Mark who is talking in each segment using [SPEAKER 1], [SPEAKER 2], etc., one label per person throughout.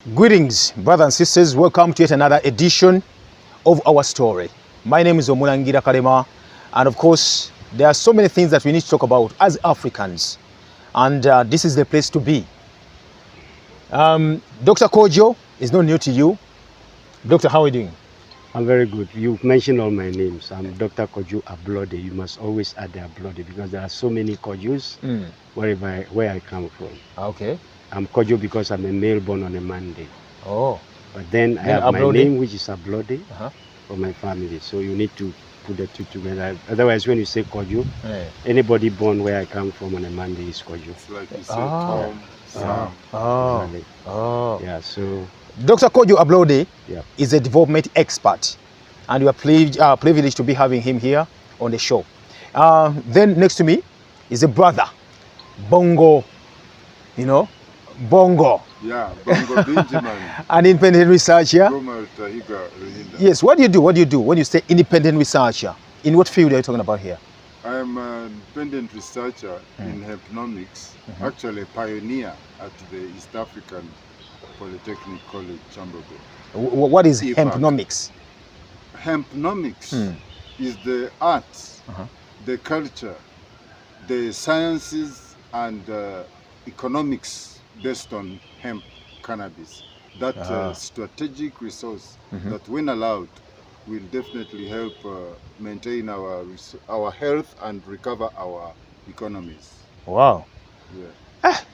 [SPEAKER 1] Greetings, brothers and sisters. Welcome to yet another edition of our story. My name is Omulangira Kalema, and of course, there are so many things that we need to talk about as Africans, and this is the place to be. Dr. KOJO is not new to you. Doctor, how are you doing?
[SPEAKER 2] I'm very good. You've mentioned all my names. I'm Dr. KOJO ABLODE. You must always add the ABLODE because there are so many KOJOs where I come from.
[SPEAKER 1] Okay.
[SPEAKER 2] I'm KOJO because I'm a male born on a Monday.
[SPEAKER 1] Oh.
[SPEAKER 2] But then I have
[SPEAKER 1] ABLODE?
[SPEAKER 2] my name, which is ABLODE for my family. So you need to put the two together. Otherwise, when you say KOJO, anybody born where I come from on a Monday is KOJO.
[SPEAKER 3] It's like you say Tom, Sam.
[SPEAKER 2] Exactly.
[SPEAKER 1] Oh.
[SPEAKER 2] Yeah, so...
[SPEAKER 1] Dr. KOJO ABLODE is a development expert, and we are privileged to be having him here on the show. Then next to me is a brother, Bongo, Bongo.
[SPEAKER 3] Yeah, Bongo Benjamin.
[SPEAKER 1] An independent researcher. Yes, what do you do? What do you do when you say independent researcher? In what field are you talking about here?
[SPEAKER 3] I am an independent researcher in hempnomics, actually a pioneer at the East African Polytechnic College, Chamberlain.
[SPEAKER 1] What is hempnomics?
[SPEAKER 3] Hempnomics is the arts, the culture, the sciences and economics based on hemp cannabis. That strategic resource that when allowed will definitely help maintain our health and recover our economies.
[SPEAKER 1] Wow.
[SPEAKER 3] Yeah.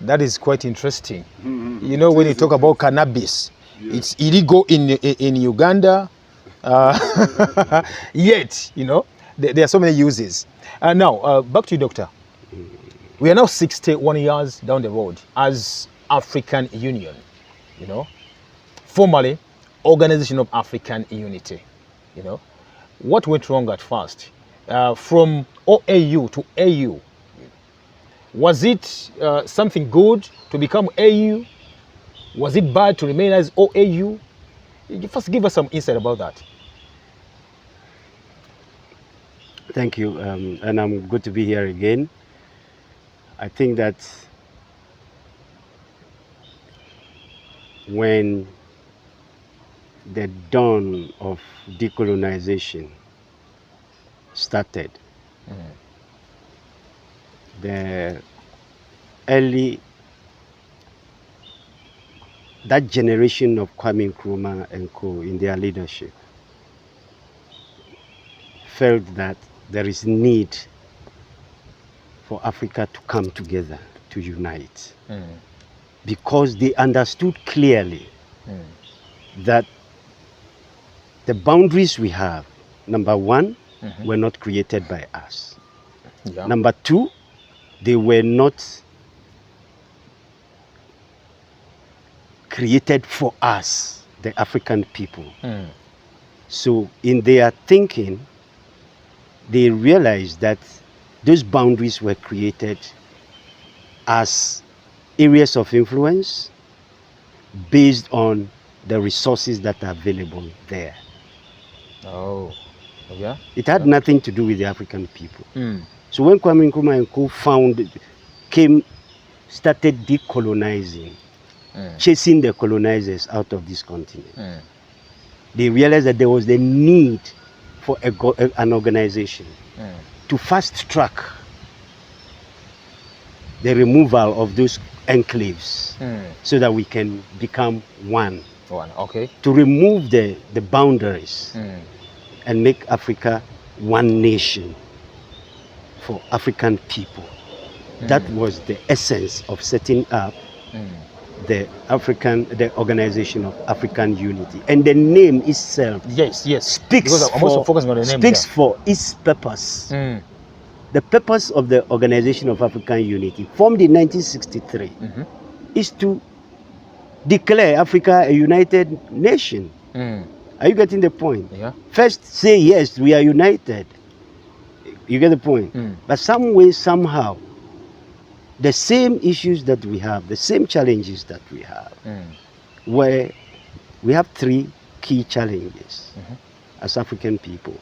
[SPEAKER 1] That is quite interesting. You know, when you talk about cannabis, it's illegal in Uganda, yet, there are so many uses. Now, back to you, Doctor. We are now 61 years down the road as African Union, formerly Organization of African Unity. What went wrong at first? From OAU to AU, was it something good to become AU? Was it bad to remain as OAU? First, give us some insight about that.
[SPEAKER 2] Thank you, and I'm good to be here again. I think that when the dawn of decolonization started, that generation of Kwame Nkrumah and co in their leadership felt that there is need for Africa to come together, to unite, because they understood clearly that the boundaries we have, number one, were not created by us.
[SPEAKER 1] Yeah.
[SPEAKER 2] Number two, they were not created for us, the African people. So in their thinking, they realized that those boundaries were created as areas of influence based on the resources that are available there.
[SPEAKER 1] Oh, yeah.
[SPEAKER 2] It had nothing to do with the African people. So when Kwame Nkrumah and co started decolonizing, chasing the colonizers out of this continent, they realized that there was the need for an organization to fast track the removal of those enclaves so that we can become one.
[SPEAKER 1] Okay.
[SPEAKER 2] To remove the boundaries and make Africa one nation for African people. That was the essence of setting up the Organization of African Unity. And the name itself speaks for its purpose. The purpose of the Organization of African Unity, formed in 1963, is to declare Africa a united nation. Are you getting the point?
[SPEAKER 1] Yeah.
[SPEAKER 2] First, say yes, we are united. You get the point? But some way, somehow, the same issues that we have, the same challenges that we have, where we have three key challenges as African people.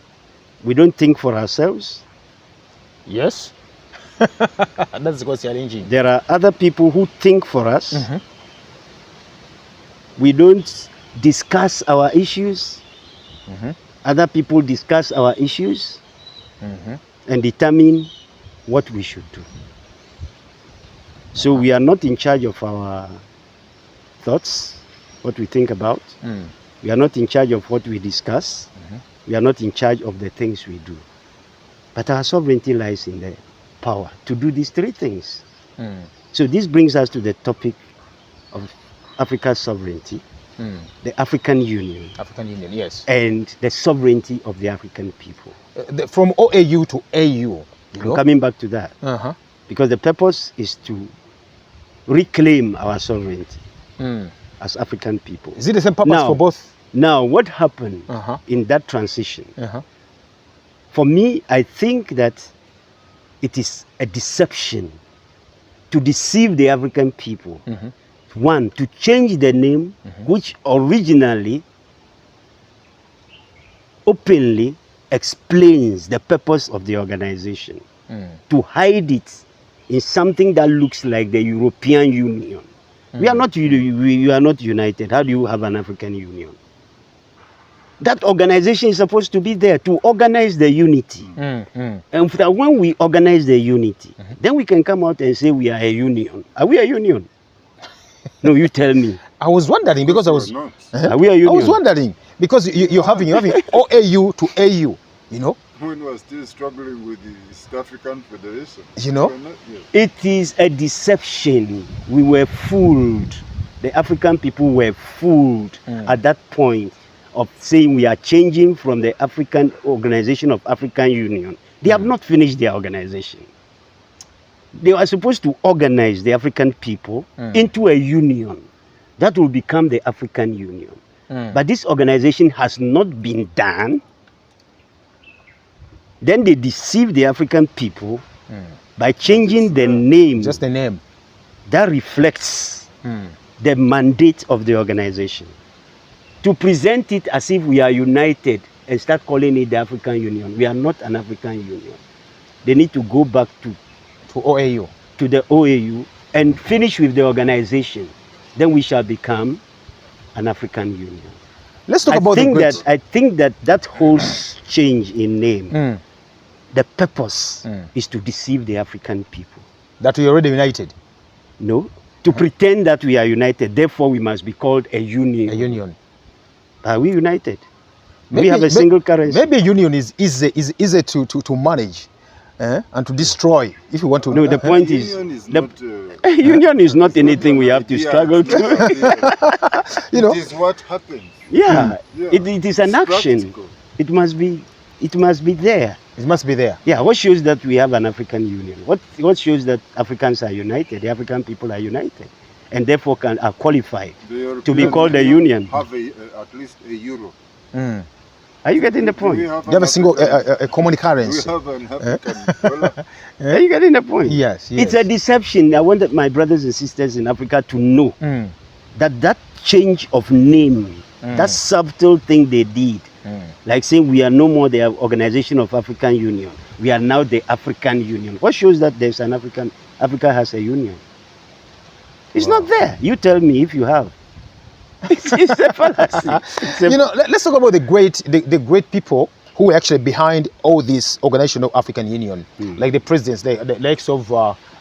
[SPEAKER 2] We don't think for ourselves.
[SPEAKER 1] Yes. That's what's challenging.
[SPEAKER 2] There are other people who think for us. We don't discuss our issues. Other people discuss our issues and determine what we should do. So we are not in charge of our thoughts, what we think about. We are not in charge of what we discuss. We are not in charge of the things we do. But our sovereignty lies in the power to do these three things. So this brings us to the topic of Africa's sovereignty, the African Union.
[SPEAKER 1] African Union, yes.
[SPEAKER 2] And the sovereignty of the African people.
[SPEAKER 1] From OAU to AU.
[SPEAKER 2] I'm coming back to that. Because the purpose is to reclaim our sovereignty as African people.
[SPEAKER 1] Is it the same purpose for both?
[SPEAKER 2] Now, what happened in that transition? For me, I think that it is a deception to deceive the African people. One, to change the name, which originally, openly explains the purpose of the organization, to hide it in something that looks like the European Union. We are not united. How do you have an African Union? That organization is supposed to be there to organize the unity. And when we organize the unity, then we can come out and say we are a union. Are we a union? No, you tell me.
[SPEAKER 1] I was wondering because I was.
[SPEAKER 2] Are we a union?
[SPEAKER 1] I was wondering because you're having OAU to AU. You know.
[SPEAKER 3] When we're still struggling with the East African Federation.
[SPEAKER 1] You know.
[SPEAKER 2] It is a deception. We were fooled. The African people were fooled at that point of saying we are changing from the African Organization of African Union. They have not finished their organization. They were supposed to organize the African people into a union that will become the African Union. But this organization has not been done. Then they deceive the African people by changing the name.
[SPEAKER 1] Just the name.
[SPEAKER 2] That reflects the mandate of the organization. To present it as if we are united and start calling it the African Union. We are not an African Union. They need to go back to
[SPEAKER 1] OAU.
[SPEAKER 2] To the OAU and finish with the organization. Then we shall become an African Union.
[SPEAKER 1] Let's talk about
[SPEAKER 2] I think that whole change in name, the purpose is to deceive the African people.
[SPEAKER 1] That we are already united?
[SPEAKER 2] No. To pretend that we are united, therefore we must be called a union.
[SPEAKER 1] A union.
[SPEAKER 2] Are we united? We have a single currency.
[SPEAKER 1] Maybe a union is easy to manage and to destroy if you want to.
[SPEAKER 2] No, the point is, union is not anything we have to struggle to.
[SPEAKER 3] You know, it is what happens.
[SPEAKER 2] Yeah, it is an action. It must be there.
[SPEAKER 1] It must be there.
[SPEAKER 2] Yeah, what shows that we have an African Union? What shows that Africans are united, the African people are united, and therefore are qualified to be called a union?
[SPEAKER 3] Have at least a euro.
[SPEAKER 2] Are you getting the point?
[SPEAKER 1] They have a single a common currency.
[SPEAKER 3] We have an African dollar.
[SPEAKER 2] Are you getting the point?
[SPEAKER 1] Yes.
[SPEAKER 2] It's a deception. I want my brothers and sisters in Africa to know that change of name, that subtle thing they did, like saying we are no more the Organization of African Union, we are now the African Union. What shows that there's an Africa has a union? It's not there. You tell me if you have. It's a fallacy.
[SPEAKER 1] You know, let's talk about the great people who were actually behind all this Organization of African Union, like the presidents, the likes of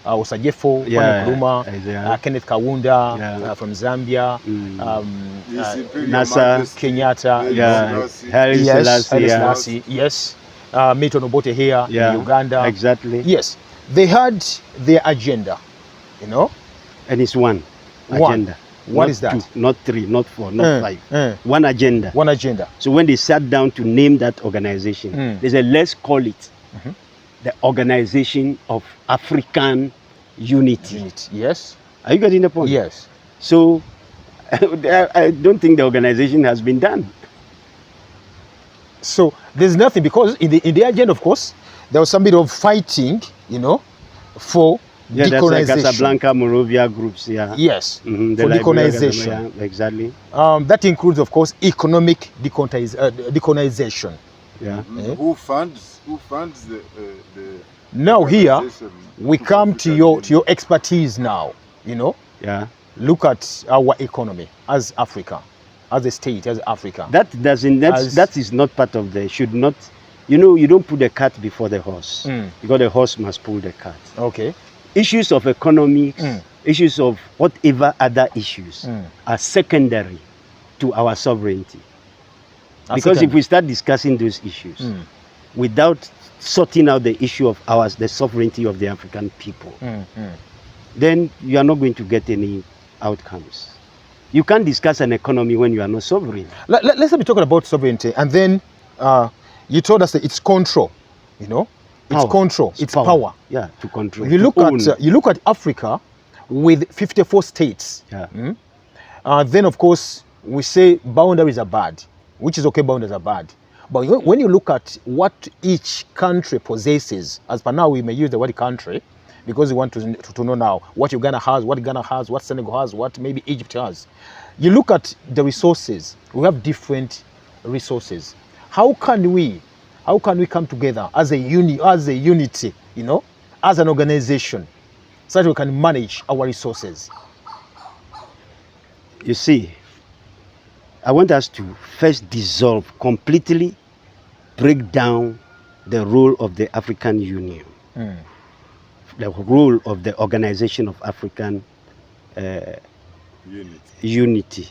[SPEAKER 1] Osajefo, Nkrumah, Kenneth Kaunda from Zambia,
[SPEAKER 2] Nasser,
[SPEAKER 1] Kenyatta,
[SPEAKER 2] Haile
[SPEAKER 1] Selassie, yes, Milton Obote here in Uganda.
[SPEAKER 2] Exactly.
[SPEAKER 1] Yes, they had their agenda, you know,
[SPEAKER 2] and it's one agenda.
[SPEAKER 1] What is that?
[SPEAKER 2] 2, not 3, not 4, not 5. One agenda.
[SPEAKER 1] One agenda.
[SPEAKER 2] So when they sat down to name that organization, they said, let's call it the Organization of African Unity.
[SPEAKER 1] Yes.
[SPEAKER 2] Are you getting the point?
[SPEAKER 1] Yes.
[SPEAKER 2] So I don't think the organization has been done.
[SPEAKER 1] So there's nothing, because in the agenda, of course, there was some bit of fighting, you know, for decolonization.
[SPEAKER 2] That's Casablanca, Monrovia groups,
[SPEAKER 1] Yes, for decolonization.
[SPEAKER 2] Exactly.
[SPEAKER 1] That includes, of course, economic decolonization.
[SPEAKER 2] Yeah.
[SPEAKER 3] Who funds the
[SPEAKER 1] now here we come to your expertise now, you know.
[SPEAKER 2] Yeah.
[SPEAKER 1] look at our economy as Africa, as a state, as Africa.
[SPEAKER 2] That is not part of the, should not, you don't put the cart before the horse, because the horse must pull the cart.
[SPEAKER 1] Okay.
[SPEAKER 2] Issues of economics, issues of whatever other issues are secondary to our sovereignty. Because if we start discussing those issues without sorting out the issue of the sovereignty of the African people, then you are not going to get any outcomes. You can't discuss an economy when you are not sovereign.
[SPEAKER 1] Let's be talking about sovereignty, and then you told us that it's control, It's control, it's power.
[SPEAKER 2] Yeah, to control.
[SPEAKER 1] You look at Africa with 54 states.
[SPEAKER 2] Yeah.
[SPEAKER 1] Then of course we say boundaries are bad, which is okay, boundaries are bad. But when you look at what each country possesses, as per now we may use the word country, because we want to know now what Uganda has, what Ghana has, what Senegal has, what maybe Egypt has. You look at the resources. We have different resources. How can we come together as a unity, as an organization, so that we can manage our resources?
[SPEAKER 2] You see, I want us to first completely break down the role of the African Union, the role of the Organization of African Unity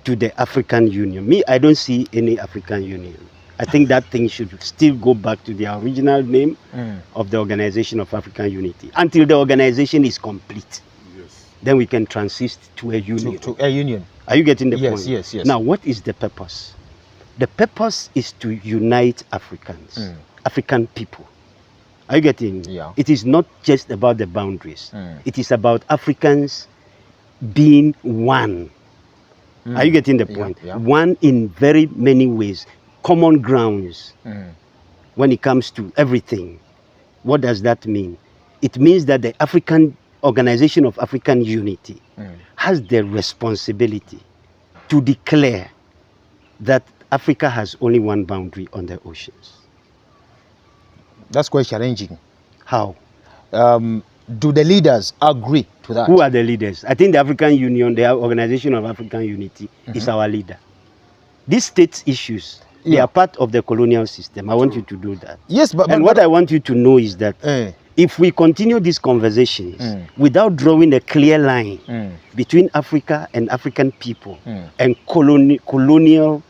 [SPEAKER 2] to the African Union. Me, I don't see any African Union. I think that thing should still go back to the original name of the Organization of African Unity until the organization is complete.
[SPEAKER 3] Yes.
[SPEAKER 2] Then we can transit to a union.
[SPEAKER 1] To a union.
[SPEAKER 2] Are you getting the point?
[SPEAKER 1] Yes, yes.
[SPEAKER 2] Now, what is the purpose? The purpose is to unite Africans, African people. Are you getting?
[SPEAKER 1] Yeah.
[SPEAKER 2] It is not just about the boundaries. It is about Africans being one. Are you getting the point?
[SPEAKER 1] Yeah.
[SPEAKER 2] One in very many ways. Common grounds when it comes to everything. What does that mean? It means that the African Organization of African Unity has the responsibility to declare that Africa has only one boundary on the oceans.
[SPEAKER 1] That's quite challenging.
[SPEAKER 2] How?
[SPEAKER 1] Do the leaders agree to that?
[SPEAKER 2] Who are the leaders? I think the African Union, the Organization of African Unity, is our leader. These state issues, they are part of the colonial system. I want you to do that.
[SPEAKER 1] Yes, but
[SPEAKER 2] what I want you to know is that if we continue these conversations without drawing a clear line between Africa and African people and colonial,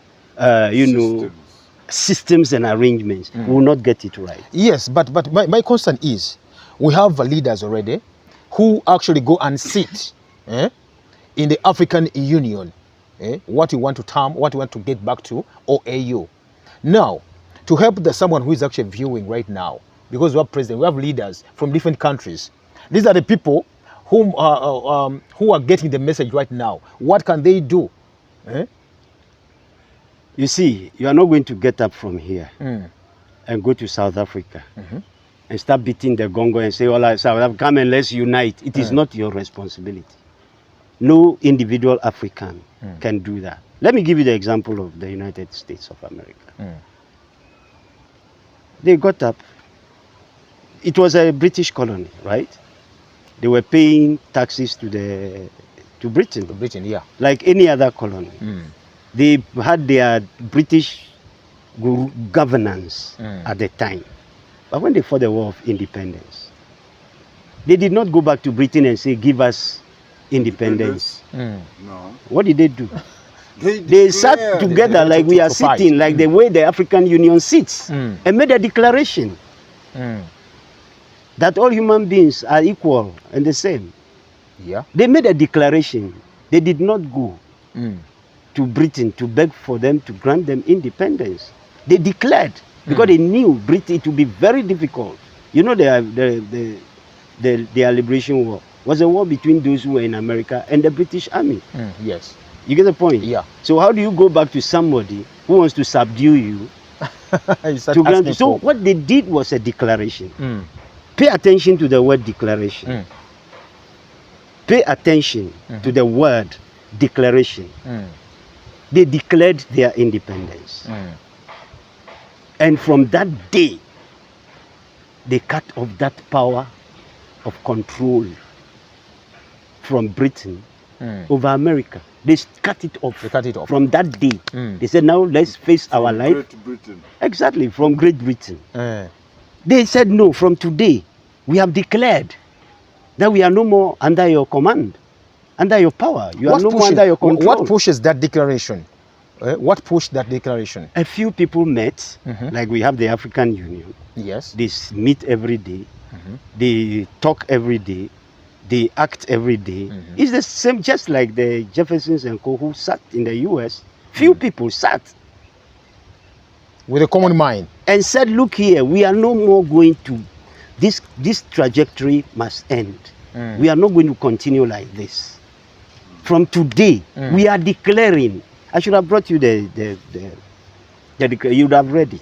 [SPEAKER 2] systems and arrangements, we will not get it right.
[SPEAKER 1] Yes, but my concern is we have leaders already who actually go and sit in the African Union, what you want to term, what you want to get back to OAU. Now, to help someone who is actually viewing right now, because we have president, we have leaders from different countries. These are the people who are getting the message right now. What can they do?
[SPEAKER 2] You see, you are not going to get up from here and go to South Africa and start beating the gongo and say, all right, South Africa, come and let's unite. It is not your responsibility. No individual African can do that. Let me give you the example of the United States of America. They got up. It was a British colony, right? They were paying taxes to Britain.
[SPEAKER 1] To Britain, yeah.
[SPEAKER 2] Like any other colony. They had their British governance at the time. But when they fought the War of Independence, they did not go back to Britain and say, give us independence.
[SPEAKER 3] No.
[SPEAKER 2] What did they do? They sat together like we are sitting, like the way the African Union sits, and made a declaration that all human beings are equal and the same.
[SPEAKER 1] Yeah.
[SPEAKER 2] They made a declaration. They did not go to Britain to beg for them to grant them independence. They declared, because they knew Britain it would be very difficult. You know, their liberation war was a war between those who were in America and the British Army.
[SPEAKER 1] Yes.
[SPEAKER 2] You get the point?
[SPEAKER 1] Yeah.
[SPEAKER 2] So how do you go back to somebody who wants to subdue you? To grant you? So what they did was a declaration. Pay attention to the word declaration. Pay attention to the word declaration. They declared their independence. And from that day, they cut off that power of control from Britain over America. They cut it off.
[SPEAKER 1] They cut it off.
[SPEAKER 2] From that day. They said, now let's face our life.
[SPEAKER 3] Great Britain.
[SPEAKER 2] Exactly, from Great Britain.
[SPEAKER 1] Eh.
[SPEAKER 2] They said, no, from today, we have declared that we are no more under your command, under your power. You are no more under your control.
[SPEAKER 1] What pushes that declaration? What pushed that declaration?
[SPEAKER 2] A few people met, like we have the African Union.
[SPEAKER 1] Yes.
[SPEAKER 2] They meet every day. They talk every day. They act every day. It's the same, just like the Jeffersons and co who sat in the US. Few people sat
[SPEAKER 1] with a common mind
[SPEAKER 2] and said, look here, we are no more going to, this trajectory must end. We are not going to continue like this. From today, we are declaring. I should have brought you the you would have read it,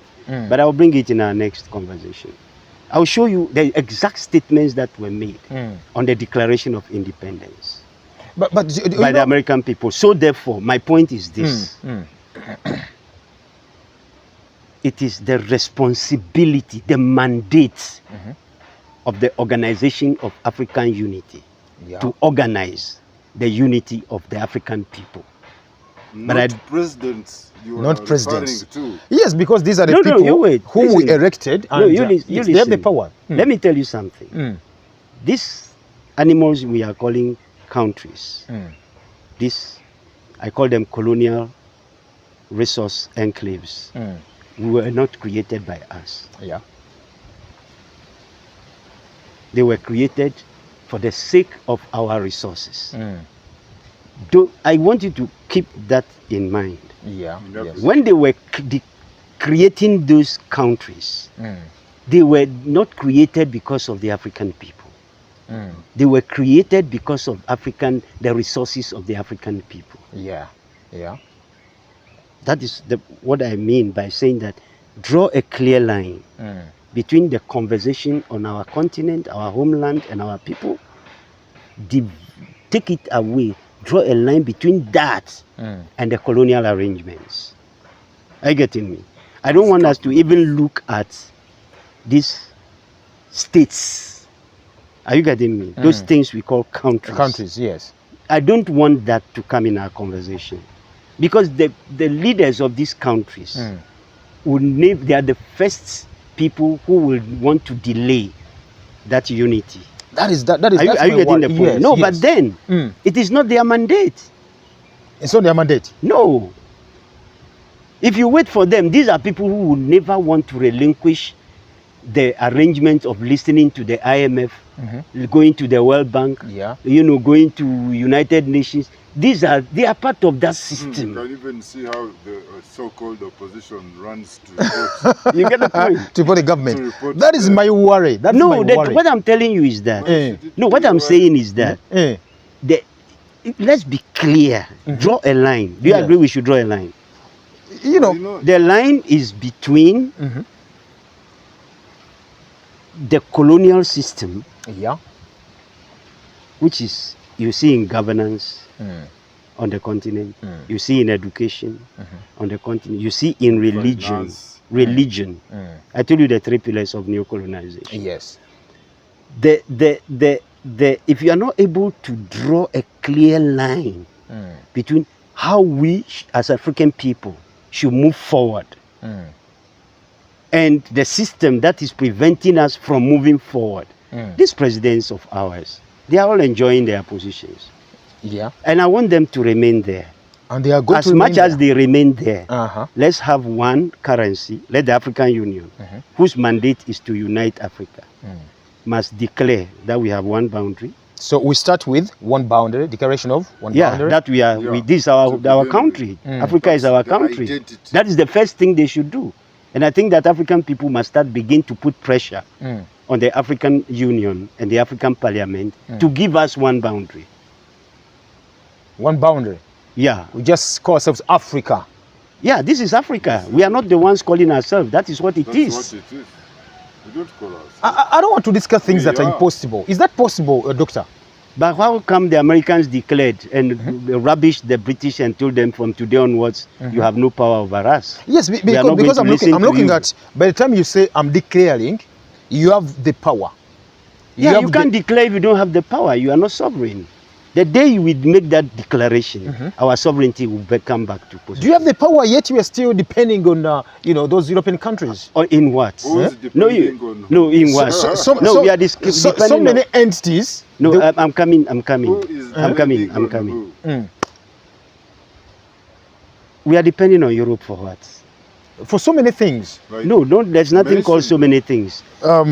[SPEAKER 2] but I will bring it in our next conversation. I will show you the exact statements that were made on the Declaration of Independence by the American people. So therefore, my point is this. It is the responsibility, the mandate of the Organization of African Unity to organize the unity of the African people.
[SPEAKER 3] Not presidents.
[SPEAKER 1] Not presidents. Yes, because these are the people whom we elected and they have the power.
[SPEAKER 2] Let me tell you something. These animals we are calling countries, I call them colonial resource enclaves. Were not created by us.
[SPEAKER 1] Yeah.
[SPEAKER 2] They were created for the sake of our resources. I want you to keep that in mind.
[SPEAKER 1] Yeah. Yes.
[SPEAKER 2] When they were creating those countries, they were not created because of the African people. They were created because of the resources of the African people.
[SPEAKER 1] Yeah. Yeah.
[SPEAKER 2] That is what I mean by saying that draw a clear line between the conversation on our continent, our homeland, and our people. Take it away. Draw a line between that and the colonial arrangements. Are you getting me? I don't want us to even look at these states. Are you getting me? Those things we call countries.
[SPEAKER 1] Countries, yes.
[SPEAKER 2] I don't want that to come in our conversation. Because the leaders of these countries they are the first people who will want to delay that unity.
[SPEAKER 1] Are you
[SPEAKER 2] getting the point?
[SPEAKER 1] Yes,
[SPEAKER 2] no, yes. But then it is not their mandate.
[SPEAKER 1] It's not their mandate.
[SPEAKER 2] No. If you wait for them, these are people who will never want to relinquish the arrangement of listening to the IMF, going to the World Bank, going to United Nations. They are part of that system.
[SPEAKER 3] You can even see how the so-called opposition runs to report.
[SPEAKER 2] You get the point?
[SPEAKER 1] To report the government. That is my worry. What I'm telling you is that. What I'm saying is that.
[SPEAKER 2] Let's be clear. Draw a line. Do you agree we should draw a line? The line is between the colonial system, which is you see in governance on the continent, you see in education on the continent, you see in religion. I told you the 3 pillars of neo-colonization.
[SPEAKER 1] Yes.
[SPEAKER 2] If you are not able to draw a clear line between how we as African people should move forward and the system that is preventing us from moving forward, these presidents of ours, they are all enjoying their positions.
[SPEAKER 1] Yeah.
[SPEAKER 2] And I want them to remain there.
[SPEAKER 1] And they are going
[SPEAKER 2] as much as they remain there. Let's have one currency. Let the African Union, whose mandate is to unite Africa, must declare that we have one boundary.
[SPEAKER 1] So we start with one boundary, declaration of one boundary.
[SPEAKER 2] That we are. This is our country. Africa is our country. Identity. That is the first thing they should do. And I think that African people must begin to put pressure on the African Union and the African Parliament to give us one boundary.
[SPEAKER 1] One boundary?
[SPEAKER 2] Yeah.
[SPEAKER 1] We just call ourselves Africa.
[SPEAKER 2] Yeah, this is Africa. We are not the ones calling ourselves. That is what it is.
[SPEAKER 3] That's what it is. We don't call ourselves.
[SPEAKER 1] I don't want to discuss things that are impossible. Is that possible, Doctor?
[SPEAKER 2] But how come the Americans declared and rubbished the British and told them from today onwards, you have no power over us?
[SPEAKER 1] Yes, because I'm looking at, by the time you say I'm declaring, you have the power.
[SPEAKER 2] You can't declare if you don't have the power. You are not sovereign. The day we make that declaration, our sovereignty will come back to post.
[SPEAKER 1] Do you have the power yet you are still depending on, you know, those European countries?
[SPEAKER 2] Or in what?
[SPEAKER 3] Who's
[SPEAKER 2] No,
[SPEAKER 3] depending on who?
[SPEAKER 2] no, in what? We are
[SPEAKER 1] so many entities.
[SPEAKER 2] No, I'm coming.
[SPEAKER 3] Who is
[SPEAKER 2] I'm coming.
[SPEAKER 3] depending
[SPEAKER 2] I'm
[SPEAKER 3] on
[SPEAKER 2] coming.
[SPEAKER 3] who?
[SPEAKER 2] We are depending on Europe for what?
[SPEAKER 1] For so many things.
[SPEAKER 3] Like,
[SPEAKER 2] No, there's nothing called so
[SPEAKER 3] mention-
[SPEAKER 2] many things.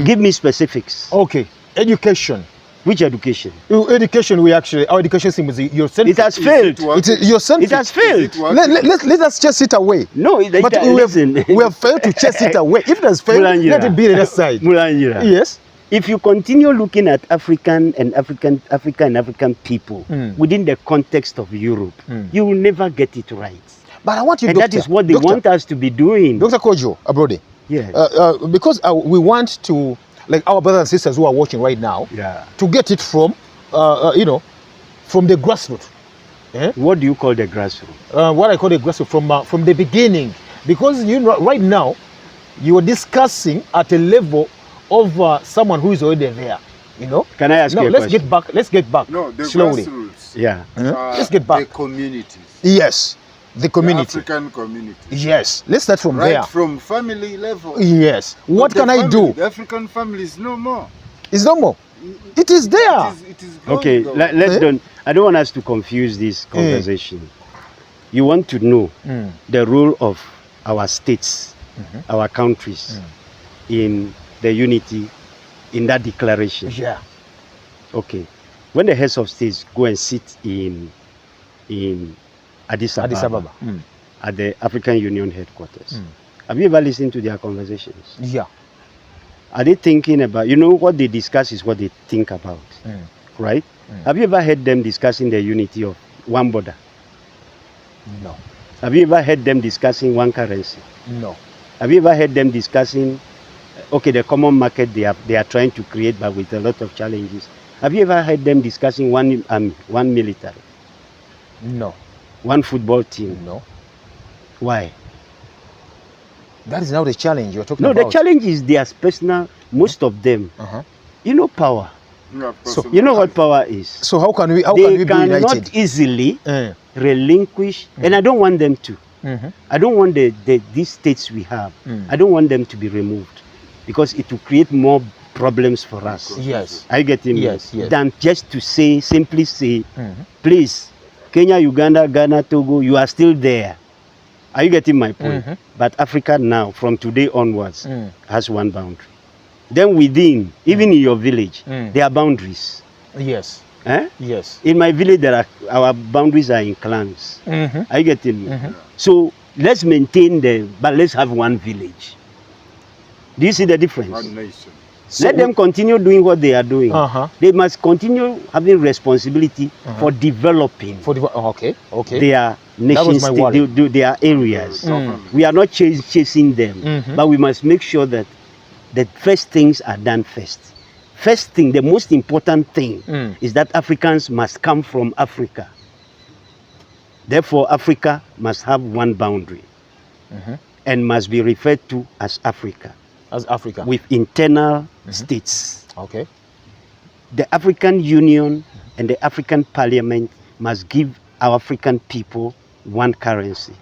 [SPEAKER 2] Give me specifics.
[SPEAKER 1] Okay, education.
[SPEAKER 2] Which education?
[SPEAKER 1] Education, our education system is Eurocentric.
[SPEAKER 2] It has failed.
[SPEAKER 3] Is it what-
[SPEAKER 1] It is Eurocentric.
[SPEAKER 2] It has failed.
[SPEAKER 3] Is it what-
[SPEAKER 1] Let us chase it away.
[SPEAKER 2] No,
[SPEAKER 1] But
[SPEAKER 2] listen.
[SPEAKER 1] we have failed to chase it away. If it has failed,
[SPEAKER 2] Mulangira.
[SPEAKER 1] let it be the other side.
[SPEAKER 2] Mulangira.
[SPEAKER 1] Yes.
[SPEAKER 2] If you continue looking at Africa and African people within the context of Europe, you will never get it right.
[SPEAKER 1] But I want you,
[SPEAKER 2] And
[SPEAKER 1] Doctor,
[SPEAKER 2] that is what they
[SPEAKER 1] Doctor,
[SPEAKER 2] want us to be doing.
[SPEAKER 1] Dr. KOJO, ABLODE.
[SPEAKER 2] Yes.
[SPEAKER 1] Because we want to, like our brothers and sisters who are watching right now,
[SPEAKER 2] Yeah.
[SPEAKER 1] to get it from, you know, from the grassroots. Eh?
[SPEAKER 2] What do you call the grassroots?
[SPEAKER 1] What I call the grassroots from the beginning. Because you know, right now, you are discussing at a level of someone who is already there. You know.
[SPEAKER 2] Can I ask
[SPEAKER 1] No,
[SPEAKER 2] you a
[SPEAKER 1] let's
[SPEAKER 2] question?
[SPEAKER 1] get back. Let's get back
[SPEAKER 3] No, the
[SPEAKER 1] slowly.
[SPEAKER 3] grassroots
[SPEAKER 2] Yeah.
[SPEAKER 3] are
[SPEAKER 1] Let's get back.
[SPEAKER 3] the communities.
[SPEAKER 1] Yes, the
[SPEAKER 3] The
[SPEAKER 1] community.
[SPEAKER 3] African community.
[SPEAKER 1] Yes, let's start from
[SPEAKER 3] Right
[SPEAKER 1] there.
[SPEAKER 3] from family level.
[SPEAKER 1] Yes. What
[SPEAKER 3] But
[SPEAKER 1] can
[SPEAKER 3] the
[SPEAKER 1] I
[SPEAKER 3] family-
[SPEAKER 1] do?
[SPEAKER 3] The African family is no more.
[SPEAKER 1] It's no more. It is there.
[SPEAKER 3] It is going
[SPEAKER 2] Okay,
[SPEAKER 3] though.
[SPEAKER 2] let's
[SPEAKER 1] Eh?
[SPEAKER 2] don't. I don't want us to confuse this conversation. You want to know the role of our states, our countries, in the unity, in that declaration.
[SPEAKER 1] Yeah.
[SPEAKER 2] Okay, when the heads of states go and sit in Addis Ababa,
[SPEAKER 1] Addis Ababa.
[SPEAKER 2] at the African Union headquarters, have you ever listened to their conversations?
[SPEAKER 1] Yeah.
[SPEAKER 2] Are they thinking about? You know what they discuss is what they think about, right? Have you ever heard them discussing the unity of one border?
[SPEAKER 1] No.
[SPEAKER 2] Have you ever heard them discussing one currency?
[SPEAKER 1] No.
[SPEAKER 2] Have you ever heard them discussing, okay, the common market they are trying to create, but with a lot of challenges? Have you ever heard them discussing one army, one military,
[SPEAKER 1] No.
[SPEAKER 2] one football team?
[SPEAKER 1] No.
[SPEAKER 2] Why?
[SPEAKER 1] That is now the challenge you're talking
[SPEAKER 2] No,
[SPEAKER 1] about.
[SPEAKER 2] the challenge is their personal, most of them. You know power.
[SPEAKER 3] Yeah,
[SPEAKER 1] So,
[SPEAKER 3] possible.
[SPEAKER 2] You know what power is?
[SPEAKER 1] So how can we
[SPEAKER 2] They
[SPEAKER 1] be
[SPEAKER 2] cannot
[SPEAKER 1] united?
[SPEAKER 2] easily
[SPEAKER 1] Eh.
[SPEAKER 2] relinquish, and I don't want them to. I don't want these states we have, I don't want them to be removed, because it will create more problems for us.
[SPEAKER 1] Yes.
[SPEAKER 2] Are you getting me?
[SPEAKER 1] Yes, yes.
[SPEAKER 2] Than just to say, simply say, please, Kenya, Uganda, Ghana, Togo, you are still there. Are you getting my point? But Africa now, from today onwards, has one boundary. Then within, even in your village, there are boundaries.
[SPEAKER 1] Yes.
[SPEAKER 2] Eh?
[SPEAKER 1] Yes.
[SPEAKER 2] In my village, our boundaries are in clans. Are you getting me? So let's maintain but let's have one village. Do you see the difference?
[SPEAKER 3] One nation.
[SPEAKER 1] So
[SPEAKER 2] Let them continue doing what they are doing. They must continue having responsibility for developing
[SPEAKER 1] for the okay. Okay.
[SPEAKER 2] their
[SPEAKER 1] That was
[SPEAKER 2] nations,
[SPEAKER 1] my worry.
[SPEAKER 2] their areas. We are not chasing them, but we must make sure that the first things are done first. First thing, the most important thing is that Africans must come from Africa. Therefore, Africa must have one boundary and must be referred to as Africa,
[SPEAKER 1] As Africa.
[SPEAKER 2] with internal states.
[SPEAKER 1] Okay.
[SPEAKER 2] The African Union and the African Parliament must give our African people one currency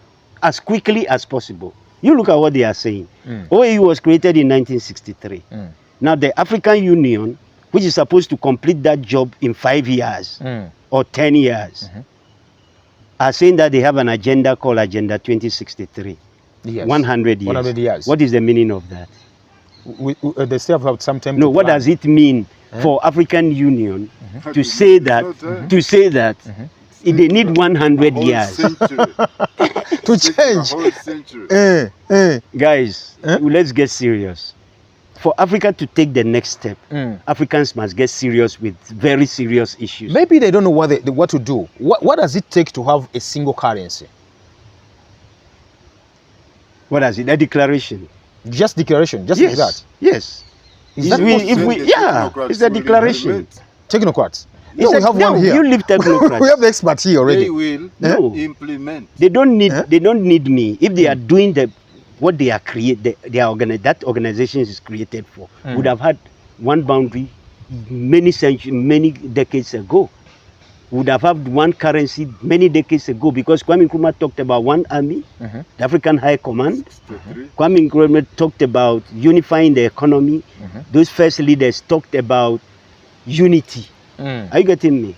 [SPEAKER 2] as quickly as possible. You look at what they are saying. OAU was created in 1963. Now the African Union, which is supposed to complete that job in 5 years or 10 years, are saying that they have an agenda called Agenda 2063.
[SPEAKER 1] Yes.
[SPEAKER 2] 100 years.
[SPEAKER 1] 100 years.
[SPEAKER 2] What is the meaning of that?
[SPEAKER 1] They still have some time.
[SPEAKER 2] No,
[SPEAKER 1] to
[SPEAKER 2] what
[SPEAKER 1] plan.
[SPEAKER 2] does it mean for African Union to say that they need 100
[SPEAKER 3] Whole
[SPEAKER 2] years?
[SPEAKER 3] century.
[SPEAKER 1] To
[SPEAKER 3] A
[SPEAKER 1] change.
[SPEAKER 3] whole century.
[SPEAKER 2] Guys, let's get serious. For Africa to take the next step, Africans must get serious with very serious issues.
[SPEAKER 1] Maybe they don't know what to do. What does it take to have a single currency?
[SPEAKER 2] What is it? A declaration.
[SPEAKER 1] Just declaration, just like that.
[SPEAKER 2] Yes.
[SPEAKER 1] Is that
[SPEAKER 2] It's a declaration.
[SPEAKER 1] Technocrats. No, we have
[SPEAKER 2] no,
[SPEAKER 1] one here.
[SPEAKER 2] You leave technocrats.
[SPEAKER 1] We have the experts here already.
[SPEAKER 3] They will
[SPEAKER 2] No.
[SPEAKER 3] implement.
[SPEAKER 2] They don't need me. If they are doing what they are that organization is created for, would have had one boundary many decades ago. would have had one currency many decades ago, because Kwame Nkrumah talked about one army, the African High Command. Kwame Nkrumah talked about unifying the economy. Those first leaders talked about unity. Are you getting me?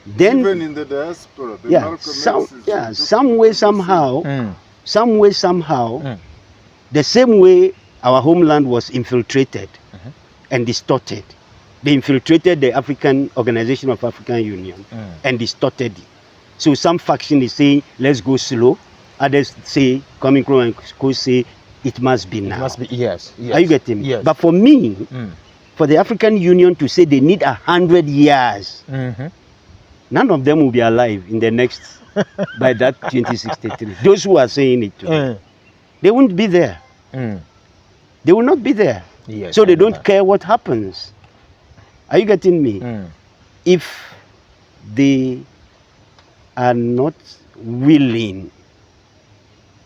[SPEAKER 2] Then,
[SPEAKER 3] even in the diaspora, the
[SPEAKER 2] yeah, some way somehow, the same way our homeland was infiltrated and distorted. They infiltrated the African Organization of African Union and distorted it. So some faction is saying, let's go slow. Others say, coming from and say, it must be now.
[SPEAKER 1] It must be, yes.
[SPEAKER 2] Are you getting me?
[SPEAKER 1] Yes.
[SPEAKER 2] But for me, for the African Union to say they need 100 years, none of them will be alive in the next, by that 2063. Those who are saying it, they won't be there. They will not be there.
[SPEAKER 1] Yes,
[SPEAKER 2] so they don't care what happens. Are you getting me? If they are not willing,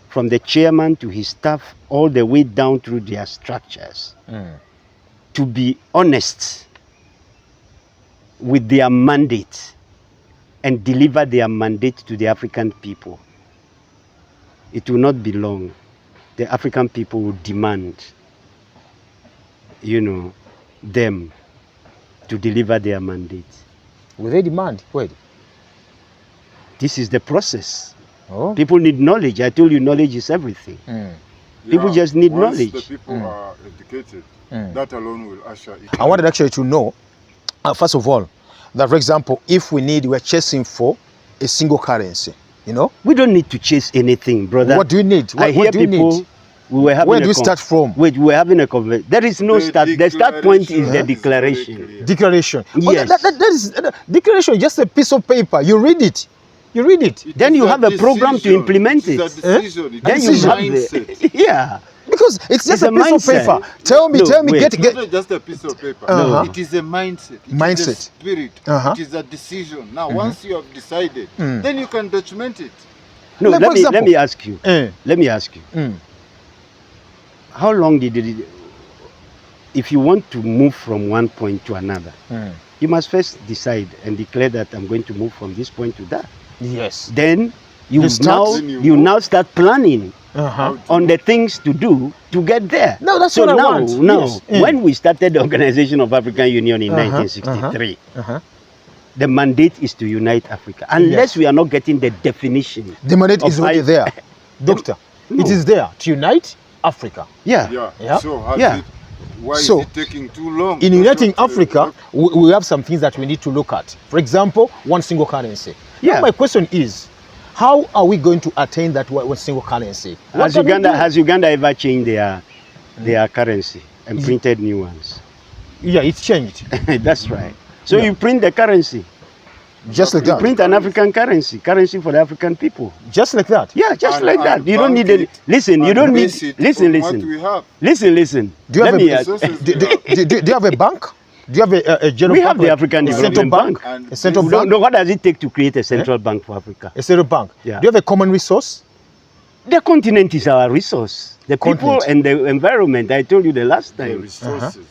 [SPEAKER 2] from the chairman to his staff, all the way down through their structures, to be honest with their mandate and deliver their mandate to the African people, it will not be long. The African people will demand, you know, them to deliver their mandate.
[SPEAKER 1] Will they demand? Wait.
[SPEAKER 2] This is the process.
[SPEAKER 1] Oh.
[SPEAKER 2] People need knowledge. I told you knowledge is everything. People just need
[SPEAKER 3] once
[SPEAKER 2] knowledge.
[SPEAKER 3] the people are educated, that alone will usher it.
[SPEAKER 1] I wanted actually to know, first of all, that for example, if we're chasing for a single currency, you know?
[SPEAKER 2] We don't need to chase anything, brother.
[SPEAKER 1] What do you need?
[SPEAKER 2] I hear
[SPEAKER 1] what do you
[SPEAKER 2] people,
[SPEAKER 1] need?
[SPEAKER 2] we were having
[SPEAKER 1] Where do we start from?
[SPEAKER 2] Wait, we were having a conversation. There is no start. The start point is the declaration.
[SPEAKER 1] Declaration.
[SPEAKER 2] Yes.
[SPEAKER 1] That is declaration is just a piece of paper. You read it. You read it.
[SPEAKER 2] Then you have a program to implement it.
[SPEAKER 3] It's a decision.
[SPEAKER 2] Then you have the, yeah.
[SPEAKER 1] Because it's just a piece
[SPEAKER 2] mindset.
[SPEAKER 1] of paper. Tell me,
[SPEAKER 2] wait.
[SPEAKER 3] It's not just a piece of paper. It is a mindset. It is a spirit. It is a decision. Now, once you have decided, then you can document it.
[SPEAKER 2] No,
[SPEAKER 1] Like,
[SPEAKER 2] let me ask you. Let me ask you. How long did it? If you want to move from one point to another, you must first decide and declare that I'm going to move from this point to that.
[SPEAKER 1] Yes.
[SPEAKER 2] Then you now start planning on the things to do to get there.
[SPEAKER 1] No, that's
[SPEAKER 2] so
[SPEAKER 1] what I
[SPEAKER 2] now,
[SPEAKER 1] want.
[SPEAKER 2] Now,
[SPEAKER 1] Yes.
[SPEAKER 2] when we started the Organization of African Union in 1963, the mandate is to unite Africa. Unless we are not getting the definition.
[SPEAKER 1] The mandate is already there. Doctor, it is there to unite Africa.
[SPEAKER 2] Yeah.
[SPEAKER 3] So why is it taking too long?
[SPEAKER 1] In uniting Africa, we have some things that we need to look at. For example, one single currency. Now my question is, how are we going to attain that one single currency?
[SPEAKER 2] Has Uganda ever changed their currency and printed new ones?
[SPEAKER 1] Yeah, it's changed.
[SPEAKER 2] That's right. So you print the currency.
[SPEAKER 1] Just like that.
[SPEAKER 2] Print an African currency for the African people.
[SPEAKER 1] Just like that.
[SPEAKER 2] Yeah, just like that. You don't need it. Listen, you don't need. Listen. Listen.
[SPEAKER 1] Do you have do you have a bank? Do you have a general?
[SPEAKER 2] We have the African Development Bank.
[SPEAKER 1] A central bank.
[SPEAKER 2] What does it take to create a central bank for Africa?
[SPEAKER 1] A central bank.
[SPEAKER 2] Yeah.
[SPEAKER 1] Do you have a common resource?
[SPEAKER 2] The continent is our resource. The people and the environment. I told you the last time.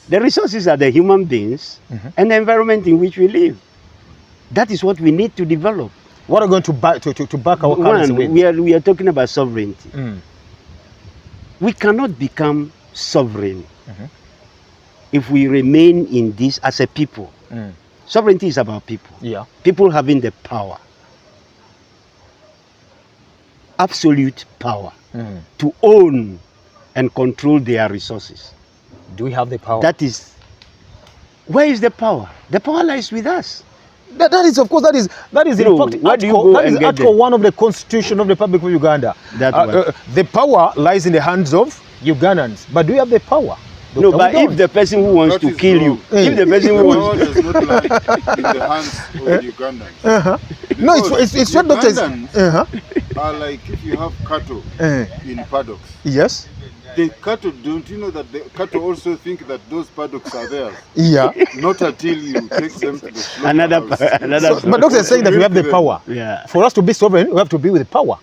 [SPEAKER 2] The resources are the human beings and the environment in which we live. That is what we need to develop.
[SPEAKER 1] What are we going to back our currency with?
[SPEAKER 2] We are talking about sovereignty. We cannot become sovereign if we remain in this as a people. Sovereignty is about people.
[SPEAKER 1] Yeah.
[SPEAKER 2] People having the power, absolute power, to own and control their resources.
[SPEAKER 1] Do we have the power?
[SPEAKER 2] That is, where is the power? The power lies with us.
[SPEAKER 1] That is, of course, that is in fact Article 1 of the Constitution of the Republic of Uganda. The power lies in the hands of Ugandans. But do you have the power?
[SPEAKER 2] No, but if the person who wants to kill you, if the person who wants
[SPEAKER 3] does not lie in the hands of Ugandans.
[SPEAKER 1] No, it's what doctors
[SPEAKER 3] are like if you have cattle in paddocks.
[SPEAKER 1] Yes.
[SPEAKER 3] The cattle, don't you know that the cattle also think that those paddocks are theirs?
[SPEAKER 1] Yeah.
[SPEAKER 3] Not until you take them to the slaughterhouse.
[SPEAKER 2] another
[SPEAKER 1] but doctor is saying that we have the power.
[SPEAKER 2] Yeah.
[SPEAKER 1] For us to be sovereign, we have to be with the power.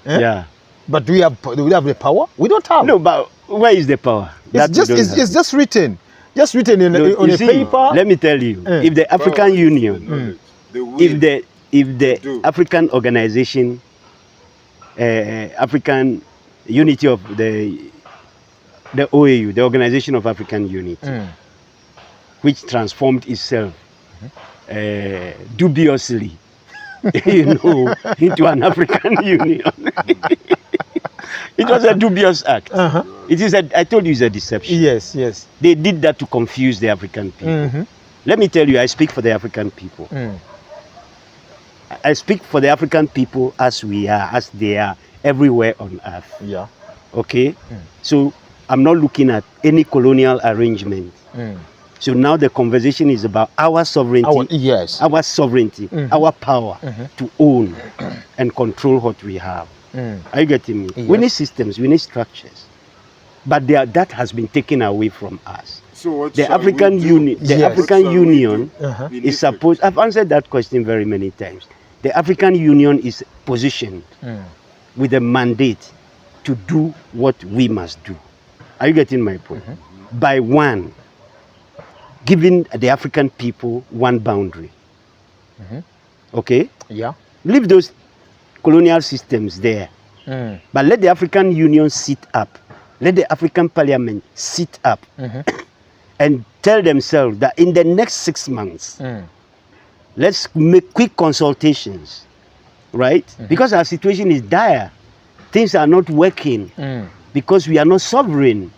[SPEAKER 2] Yeah.
[SPEAKER 1] But do we have the power? We don't have.
[SPEAKER 2] No, but where is the power?
[SPEAKER 1] It's just written. Just written on a paper.
[SPEAKER 2] Let me tell you, if the African Union
[SPEAKER 3] the will
[SPEAKER 2] if the
[SPEAKER 3] do.
[SPEAKER 2] African organization, African unity of the OAU, the Organization of African Unity, which transformed itself dubiously, into an African Union. It was a dubious act. It is I told you, it's a deception.
[SPEAKER 1] Yes, yes.
[SPEAKER 2] They did that to confuse the African people. Let me tell you, I speak for the African people. I speak for the African people as we are, as they are everywhere on earth.
[SPEAKER 1] Yeah.
[SPEAKER 2] Okay? So I'm not looking at any colonial arrangement. So now the conversation is about our sovereignty, our sovereignty, our power to own and control what we have. Are you getting me?
[SPEAKER 1] Yes.
[SPEAKER 2] We need systems, we need structures. But that has been taken away from us.
[SPEAKER 3] So what
[SPEAKER 2] The
[SPEAKER 3] shall
[SPEAKER 2] African
[SPEAKER 3] we do?
[SPEAKER 2] Union, the
[SPEAKER 1] Yes.
[SPEAKER 2] African
[SPEAKER 3] What shall we
[SPEAKER 2] Union
[SPEAKER 3] do in
[SPEAKER 2] is
[SPEAKER 3] effect?
[SPEAKER 2] supposed. I've answered that question very many times. The African Union is positioned with a mandate to do what we must do. Are you getting my point? By one, giving the African people one boundary. Okay?
[SPEAKER 1] Yeah.
[SPEAKER 2] Leave those colonial systems there. But let the African Union sit up. Let the African Parliament sit up and tell themselves that in the next 6 months, let's make quick consultations, right? Because our situation is dire. Things are not working because we are not sovereign.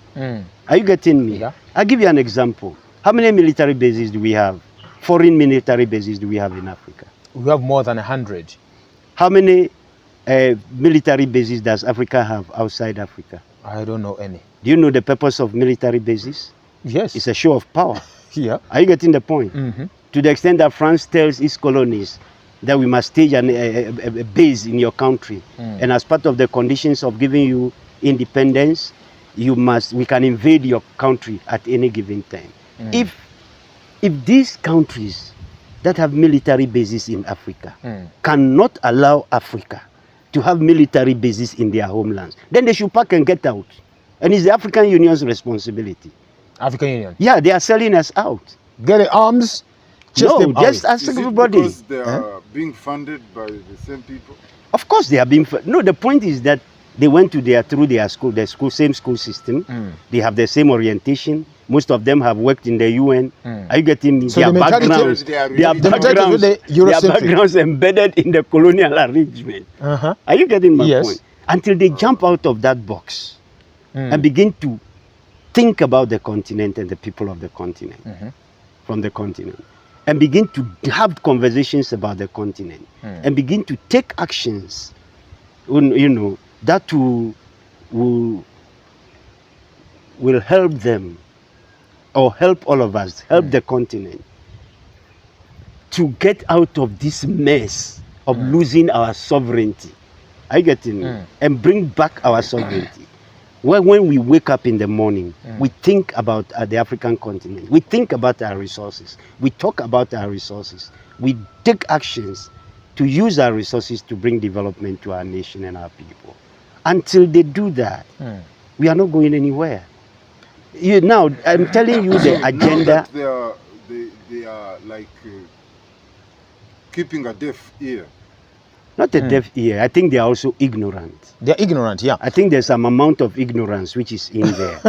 [SPEAKER 2] Are you getting me?
[SPEAKER 1] Yeah.
[SPEAKER 2] I'll give you an example. How many military bases do we have? Foreign military bases do we have in Africa?
[SPEAKER 1] We have more than 100.
[SPEAKER 2] How many military bases does Africa have outside Africa?
[SPEAKER 1] I don't know any.
[SPEAKER 2] Do you know the purpose of military bases?
[SPEAKER 1] Yes.
[SPEAKER 2] It's a show of power.
[SPEAKER 1] Yeah.
[SPEAKER 2] Are you getting the point? To the extent that France tells its colonies that we must stage a base in your country, and as part of the conditions of giving you independence, we can invade your country at any given time. If these countries that have military bases in Africa cannot allow Africa to have military bases in their homelands, then they should pack and get out. And it's the African Union's responsibility.
[SPEAKER 1] African Union.
[SPEAKER 2] Yeah, they are selling us out.
[SPEAKER 1] Get the arms. Chase them out.
[SPEAKER 2] Just ask
[SPEAKER 3] Is it
[SPEAKER 2] everybody.
[SPEAKER 3] because they are being funded by the same people?
[SPEAKER 2] Of course they are being... No, the point is that they went through their same school system. They have the same orientation. Most of them have worked in the UN. Are you getting me?
[SPEAKER 1] So
[SPEAKER 2] their
[SPEAKER 1] the mentality-
[SPEAKER 2] backgrounds,
[SPEAKER 1] the Eurocentric.
[SPEAKER 2] embedded in the colonial arrangement. Are you getting my
[SPEAKER 1] Yes.
[SPEAKER 2] point? Until they jump out of that box and begin to think about the continent and the people of the continent, from the continent, and begin to have conversations about the continent, and begin to take actions, that will help them, or help all of us, help the continent to get out of this mess of losing our sovereignty. Are you getting me? And bring back our sovereignty. When we wake up in the morning, we think about the African continent. We think about our resources. We talk about our resources. We take actions to use our resources to bring development to our nation and our people. Until they do that, we are not going anywhere. Now, I'm telling you the
[SPEAKER 3] Now
[SPEAKER 2] agenda.
[SPEAKER 3] that they are like keeping a deaf ear.
[SPEAKER 2] Not a deaf ear. I think they are also ignorant.
[SPEAKER 1] They're ignorant, yeah.
[SPEAKER 2] I think there's some amount of ignorance which is in there.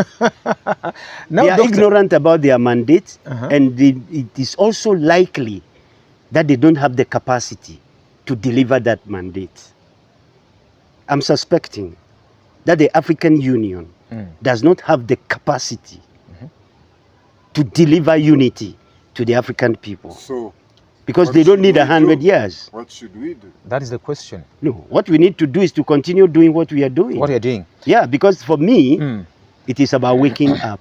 [SPEAKER 1] Now,
[SPEAKER 2] They are
[SPEAKER 1] Doctor-
[SPEAKER 2] ignorant about their mandate, and it is also likely that they don't have the capacity to deliver that mandate. I'm suspecting that the African Union does not have the capacity to deliver unity to the African people,
[SPEAKER 3] So
[SPEAKER 2] because
[SPEAKER 3] what
[SPEAKER 2] they don't
[SPEAKER 3] should
[SPEAKER 2] need
[SPEAKER 3] we
[SPEAKER 2] 100
[SPEAKER 3] do?
[SPEAKER 2] years.
[SPEAKER 3] What should we do?
[SPEAKER 1] That is the question.
[SPEAKER 2] No, what we need to do is to continue doing what we are doing.
[SPEAKER 1] What are you doing?
[SPEAKER 2] Yeah, because for me, it is about waking up.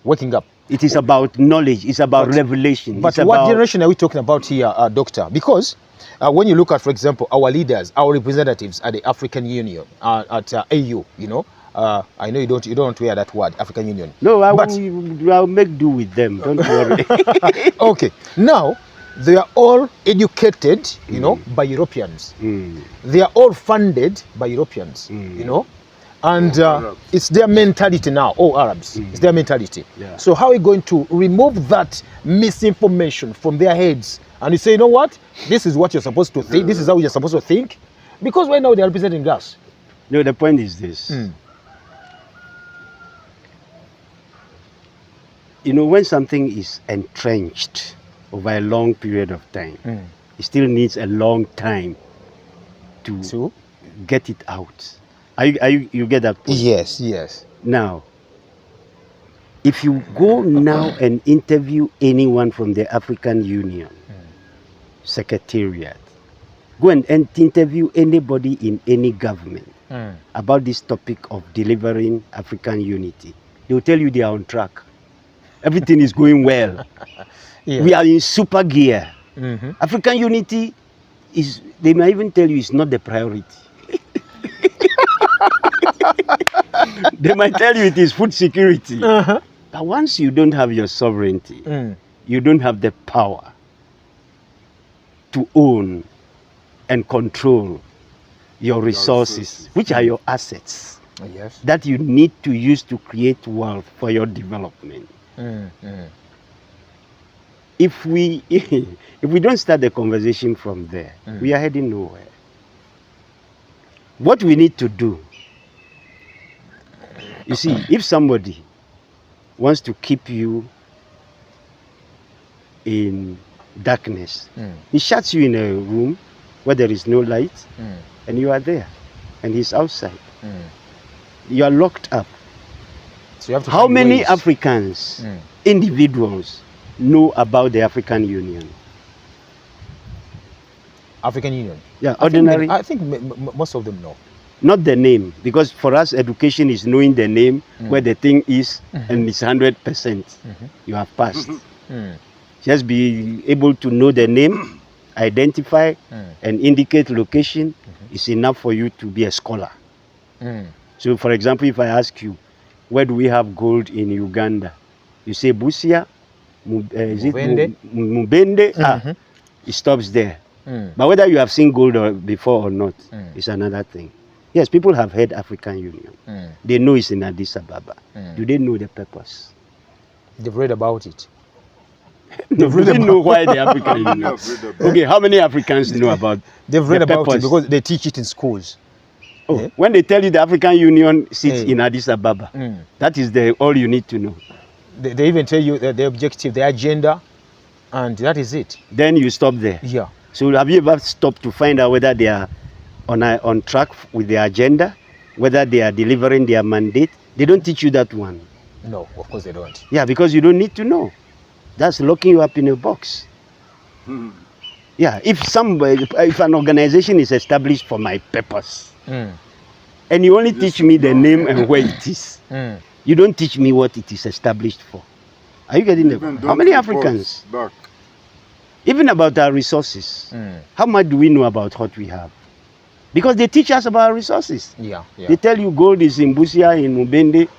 [SPEAKER 1] Waking up.
[SPEAKER 2] It is about knowledge. It's about revelation.
[SPEAKER 1] But
[SPEAKER 2] it's
[SPEAKER 1] what
[SPEAKER 2] about,
[SPEAKER 1] generation are we talking about here, Doctor? Because when you look at, for example, our leaders, our representatives at the African Union, at AU, I know you don't want to hear that word, African Union.
[SPEAKER 2] No,
[SPEAKER 1] But-
[SPEAKER 2] I'll make do with them. Don't worry.
[SPEAKER 1] Okay, now they are all educated, by Europeans. They are all funded by Europeans, And
[SPEAKER 3] Arabs.
[SPEAKER 1] it's their mentality now, all Arabs. It's their mentality.
[SPEAKER 2] Yeah.
[SPEAKER 1] So how are we going to remove that misinformation from their heads? And you say, you know what? This is what you're supposed to think. This is how you're supposed to think. Because right now they're representing us.
[SPEAKER 2] No, the point is this. You know, when something is entrenched over a long period of time, it still needs a long time to
[SPEAKER 1] So?
[SPEAKER 2] get it out. You get that point?
[SPEAKER 1] Yes, yes.
[SPEAKER 2] Now, if you go now and interview anyone from the African Union Secretariat, go and interview anybody in any government about this topic of delivering African unity, they will tell you they are on track. Everything is going well.
[SPEAKER 1] Yeah.
[SPEAKER 2] We are in super gear. African unity is, they might even tell you, it's not the priority. They might tell you it is food security. But once you don't have your sovereignty, you don't have the power to own and control your resources, which are your assets
[SPEAKER 1] Yes.
[SPEAKER 2] that you need to use to create wealth for your development. If we don't start the conversation from there, we are heading nowhere. What we need to do, you see, if somebody wants to keep you in darkness, he shuts you in a room where there is no light, and you are there, and he's outside. You are locked up.
[SPEAKER 1] So you have to
[SPEAKER 2] How
[SPEAKER 1] find
[SPEAKER 2] many
[SPEAKER 1] ways.
[SPEAKER 2] Africans, individuals, know about the African Union?
[SPEAKER 1] African Union?
[SPEAKER 2] Yeah,
[SPEAKER 1] I think
[SPEAKER 2] ordinary.
[SPEAKER 1] I think most of them know.
[SPEAKER 2] Not the name, because for us, education is knowing the name, where the thing is, and it's 100%. You have passed. Just be able to know the name, identify, and indicate location is enough for you to be a scholar. So, for example, if I ask you, where do we have gold in Uganda? You say Busia, Mubende, it stops there. But whether you have seen gold before or not is another thing. Yes, people have heard African Union. They know it's in Addis Ababa. Do they know the purpose?
[SPEAKER 1] They've read about it.
[SPEAKER 2] They really know why the African Union. Okay, how many Africans know about?
[SPEAKER 1] They've read
[SPEAKER 2] the
[SPEAKER 1] about
[SPEAKER 2] purpose?
[SPEAKER 1] it because they teach it in schools.
[SPEAKER 2] Oh, when they tell you the African Union sits in Addis Ababa, that is all you need to know.
[SPEAKER 1] They even tell you the objective, the agenda, and that is it.
[SPEAKER 2] Then you stop there.
[SPEAKER 1] Yeah.
[SPEAKER 2] So have you ever stopped to find out whether they are on track with their agenda, whether they are delivering their mandate? They don't teach you that one.
[SPEAKER 1] No, of course they don't.
[SPEAKER 2] Yeah, because you don't need to know. That's locking you up in a box. Yeah, if an organization is established for my purpose, and you only teach me the name and where it is, you don't teach me what it is established for. Are you getting the point? How many Africans?
[SPEAKER 3] Back.
[SPEAKER 2] Even about our resources, how much do we know about what we have? Because they teach us about our resources.
[SPEAKER 1] Yeah.
[SPEAKER 2] They tell you gold is in Busia, in Mubende.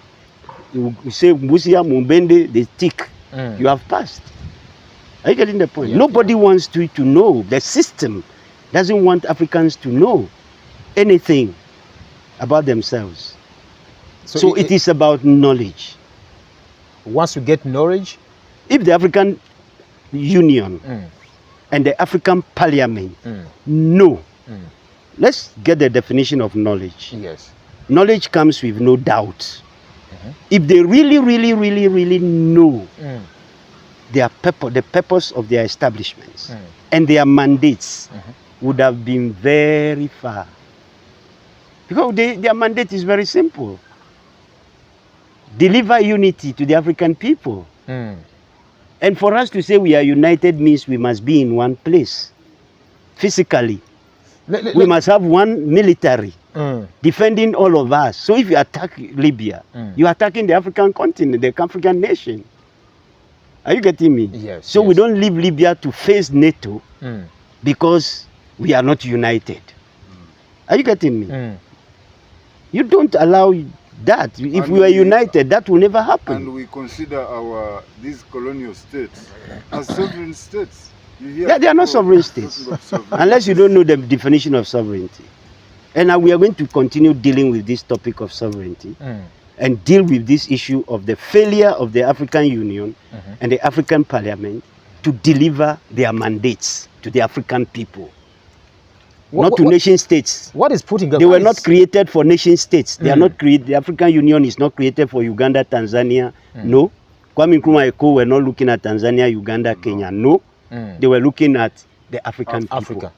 [SPEAKER 2] You say Busia, Mubende, they tick. You have passed. Are you getting the point?
[SPEAKER 1] Yeah,
[SPEAKER 2] Nobody wants to know. The system doesn't want Africans to know anything about themselves. So it is about knowledge.
[SPEAKER 1] Once you get knowledge,
[SPEAKER 2] If the African Union and the African Parliament know, let's get the definition of knowledge.
[SPEAKER 1] yes.
[SPEAKER 2] Knowledge comes with no doubt. If they really know their the purpose of their establishments and their mandates, would have been very far. Because their mandate is very simple. Deliver unity to the African people. And for us to say we are united means we must be in one place. Physically. We must have one military defending all of us. So if you attack Libya, you are attacking the African continent, the African nation. Are you getting me?
[SPEAKER 1] Yes.
[SPEAKER 2] So we don't leave Libya to face NATO because we are not united. Are you getting me? You don't allow that. If we were united, that will never happen.
[SPEAKER 3] And we consider these colonial states as sovereign states.
[SPEAKER 2] Yeah, they are not sovereign states. Unless you don't know the definition of sovereignty. And we are going to continue dealing with this topic of sovereignty and deal with this issue of the failure of the African Union and the African Parliament to deliver their mandates to the African people. Not to nation states.
[SPEAKER 1] What is putting
[SPEAKER 2] They were not created for nation states. They are not created. The African Union is not created for Uganda, Tanzania. No. Kwame Nkrumah Eko were not looking at Tanzania, Uganda, Kenya. No. They were looking at the African people.
[SPEAKER 1] Africa.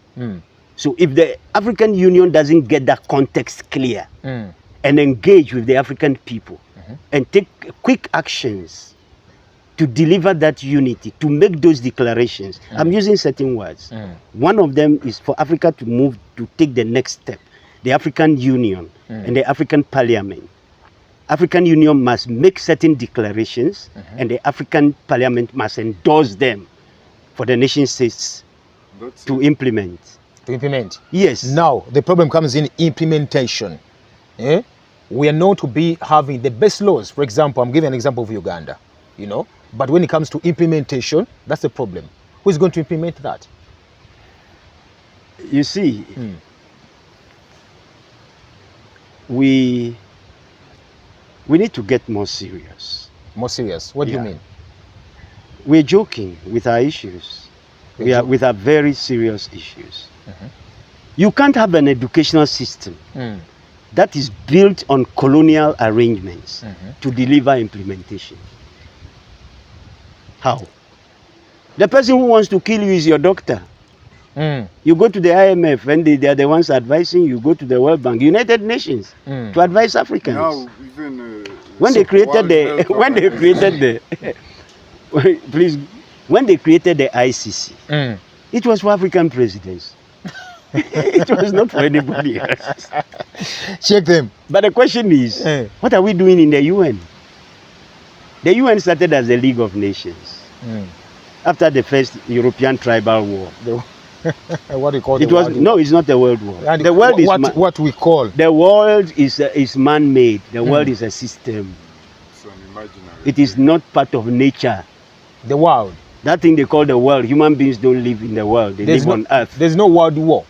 [SPEAKER 2] So if the African Union doesn't get that context clear and engage with the African people and take quick actions to deliver that unity, to make those declarations. I'm using certain words. One of them is for Africa to move, to take the next step. The African Union and the African Parliament. African Union must make certain declarations and the African Parliament must endorse them for the nation states to implement.
[SPEAKER 1] To implement?
[SPEAKER 2] Yes.
[SPEAKER 1] Now, the problem comes in implementation. We are known to be having the best laws. For example, I'm giving an example of Uganda, you know. But when it comes to implementation, that's the problem. Who is going to implement that?
[SPEAKER 2] You see, we need to get more serious.
[SPEAKER 1] More serious? What do you mean?
[SPEAKER 2] We're joking with our issues. With our very serious issues. You can't have an educational system that is built on colonial arrangements to deliver implementation. How? The person who wants to kill you is your doctor. You go to the IMF and they are the ones advising you. Go to the World Bank, United Nations, to advise Africans.
[SPEAKER 3] Now, even
[SPEAKER 2] when they created the when they created the ICC, it was for African presidents. It was not for anybody else.
[SPEAKER 1] Check them.
[SPEAKER 2] But the question is, what are we doing in the UN? The UN started as the League of Nations after the first European tribal war.
[SPEAKER 1] What do you call
[SPEAKER 2] it? It's not a world war.
[SPEAKER 1] And
[SPEAKER 2] the world is
[SPEAKER 1] what we call.
[SPEAKER 2] The world is man-made. The world is a system.
[SPEAKER 3] It's an imaginary.
[SPEAKER 2] It is not part of nature.
[SPEAKER 1] The world.
[SPEAKER 2] That thing they call the world. Human beings don't live in the world. They live on Earth.
[SPEAKER 1] There's no world war.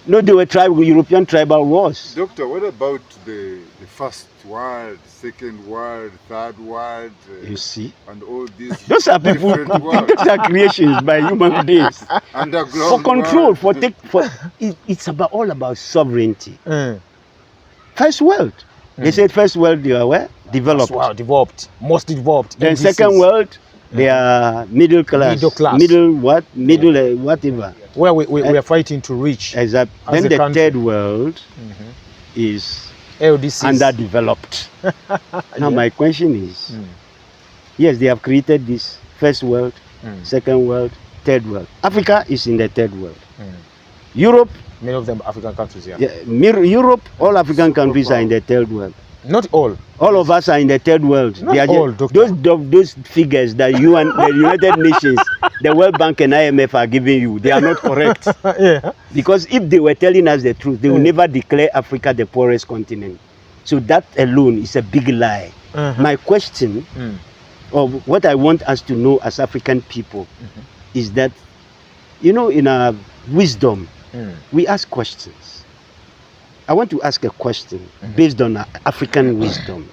[SPEAKER 2] No, there were European tribal wars.
[SPEAKER 3] Doctor, what about the first world, second world, third world?
[SPEAKER 2] You see?
[SPEAKER 3] And all these
[SPEAKER 2] those are people, those are creations by human beings.
[SPEAKER 3] Underground
[SPEAKER 2] for control,
[SPEAKER 3] world.
[SPEAKER 2] It's all about sovereignty. First world. They said first world, they are where? Developed.
[SPEAKER 1] Wow, developed. Most developed.
[SPEAKER 2] Then second world, they are middle class. Middle whatever.
[SPEAKER 1] Where we are fighting to reach.
[SPEAKER 2] Exactly. Then the third world is underdeveloped. Now my question is, yes, they have created this first world, second world, third world. Africa is in the third world. Europe,
[SPEAKER 1] many of them African countries,
[SPEAKER 2] Europe, all African countries are in the third world.
[SPEAKER 1] Not all.
[SPEAKER 2] All of us are in the third world.
[SPEAKER 1] Not all,
[SPEAKER 2] those figures that you and the United Nations, the World Bank and IMF are giving you, they are not correct. Because if they were telling us the truth, they will never declare Africa the poorest continent. So that alone is a big lie. My question, or what I want us to know as African people, is that, you know, in our wisdom, we ask questions. I want to ask a question based on African wisdom.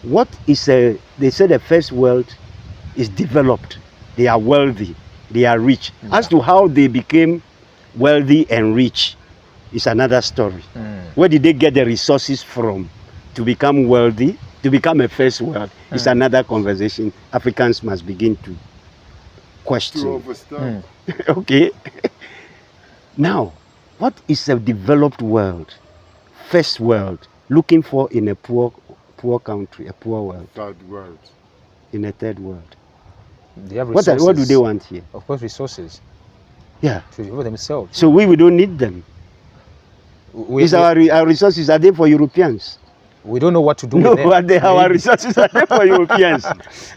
[SPEAKER 2] What is they say the first world is developed, they are wealthy, they are rich. As to how they became wealthy and rich is another story. Where did they get the resources from to become wealthy, to become a first world? Is another conversation Africans must begin to question. Okay. Now, what is a developed world, first world, looking for in a poor country, a poor world?
[SPEAKER 3] Third world.
[SPEAKER 2] In a third world.
[SPEAKER 1] They have resources.
[SPEAKER 2] What do they want here?
[SPEAKER 1] Of course, resources.
[SPEAKER 2] Yeah.
[SPEAKER 1] To develop themselves.
[SPEAKER 2] So we don't need them. Our resources, are they for Europeans?
[SPEAKER 1] We don't know what to do with them.
[SPEAKER 2] Our resources are there for Europeans.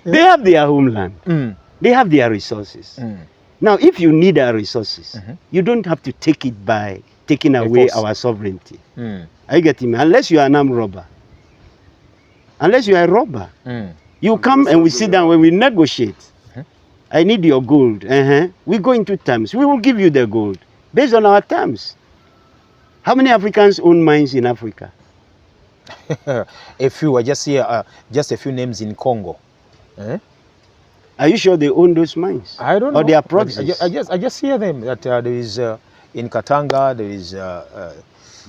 [SPEAKER 2] They have their homeland. They have their resources. Now, if you need our resources, you don't have to take it by taking away our sovereignty. Are you getting me? Unless you are an armed robber. Unless you are a robber. You come and we sit down when we negotiate. I need your gold. We go into terms. We will give you the gold based on our terms. How many Africans own mines in Africa?
[SPEAKER 1] A few. I just hear just a few names in Congo. Eh?
[SPEAKER 2] Are you sure they own those mines?
[SPEAKER 1] I don't know.
[SPEAKER 2] Or they are
[SPEAKER 1] But
[SPEAKER 2] proxies?
[SPEAKER 1] I just hear them that there is in Katanga there is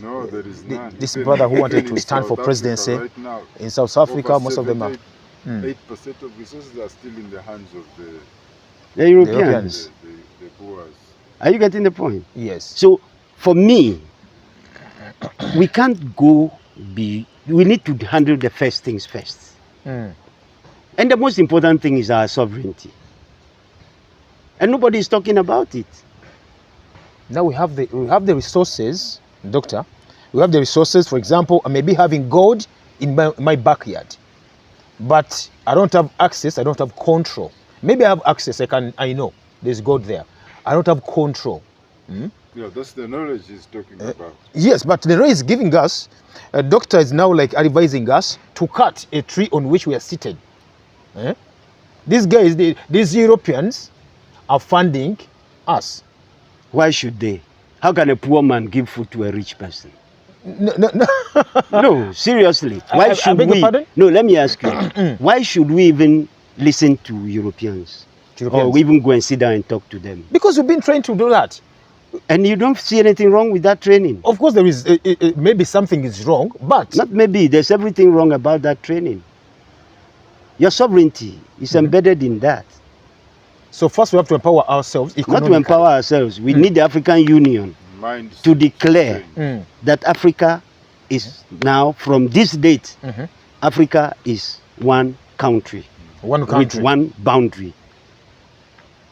[SPEAKER 3] No, there is none.
[SPEAKER 1] this
[SPEAKER 3] Even-
[SPEAKER 1] brother who wanted
[SPEAKER 3] even
[SPEAKER 1] to
[SPEAKER 3] in
[SPEAKER 1] stand for
[SPEAKER 3] South
[SPEAKER 1] presidency.
[SPEAKER 3] Africa right now,
[SPEAKER 1] In South Africa,
[SPEAKER 3] over
[SPEAKER 1] most of them are
[SPEAKER 3] 8% of resources are still in the hands of
[SPEAKER 2] The Europeans.
[SPEAKER 1] Europeans.
[SPEAKER 3] the Boers.
[SPEAKER 2] Are you getting the point?
[SPEAKER 1] yes.
[SPEAKER 2] So, for me, we can't go we need to handle the first things first.
[SPEAKER 1] Mm.
[SPEAKER 2] And the most important thing is our sovereignty. And nobody is talking about it.
[SPEAKER 1] Now we have the resources, doctor. We have the resources. For example, I may be having gold in my backyard, but I don't have access. I don't have control. Maybe I have access. I know there's gold there. I don't have control.
[SPEAKER 3] Yeah, that's the knowledge he's talking about.
[SPEAKER 1] Yes, but the law is giving us. A doctor is now like advising us to cut a tree on which we are seated. Eh? These guys, these Europeans, are funding us.
[SPEAKER 2] Why should they? How can a poor man give food to a rich person?
[SPEAKER 1] No, no, no.
[SPEAKER 2] No, seriously.
[SPEAKER 1] I
[SPEAKER 2] Why should
[SPEAKER 1] beg your
[SPEAKER 2] we?
[SPEAKER 1] pardon?
[SPEAKER 2] No, let me ask you. Why should we even listen to Europeans? Or we even go and sit down and talk to them?
[SPEAKER 1] Because we've been trained to do that.
[SPEAKER 2] And you don't see anything wrong with that training?
[SPEAKER 1] Of course, there is maybe something is wrong, but
[SPEAKER 2] Not maybe, there's everything wrong about that training. Your sovereignty is embedded in that.
[SPEAKER 1] so first we have to empower ourselves
[SPEAKER 2] Not to
[SPEAKER 1] economically.
[SPEAKER 2] empower ourselves. We need the African Union
[SPEAKER 3] Mind
[SPEAKER 2] to declare
[SPEAKER 1] Mm.
[SPEAKER 2] that Africa is now, from this date,
[SPEAKER 1] Mhm.
[SPEAKER 2] Africa is one country
[SPEAKER 1] One
[SPEAKER 2] with
[SPEAKER 1] country.
[SPEAKER 2] one boundary.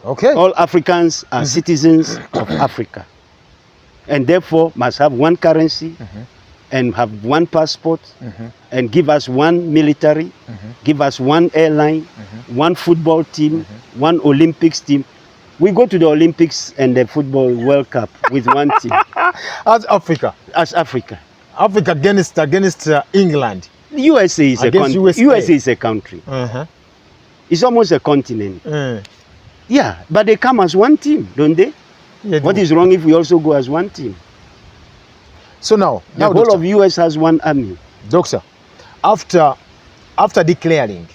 [SPEAKER 1] Okay.
[SPEAKER 2] All Africans are citizens of Africa, and therefore must have one currency and have one passport and give us one military, give us one airline, one football team, one Olympics team. We go to the Olympics and the Football World Cup with one team
[SPEAKER 1] As Africa,
[SPEAKER 2] as Africa.
[SPEAKER 1] Africa against England.
[SPEAKER 2] USA is a
[SPEAKER 1] Against
[SPEAKER 2] country.
[SPEAKER 1] USA.
[SPEAKER 2] USA is a country.
[SPEAKER 1] Uh-huh.
[SPEAKER 2] It's almost a continent.
[SPEAKER 1] Mm.
[SPEAKER 2] Yeah, but they come as one team, don't they?
[SPEAKER 1] Yeah,
[SPEAKER 2] What
[SPEAKER 1] no.
[SPEAKER 2] is wrong if we also go as one team?
[SPEAKER 1] So now,
[SPEAKER 2] The whole
[SPEAKER 1] doctor,
[SPEAKER 2] of US has one army.
[SPEAKER 1] doctor, after declaring,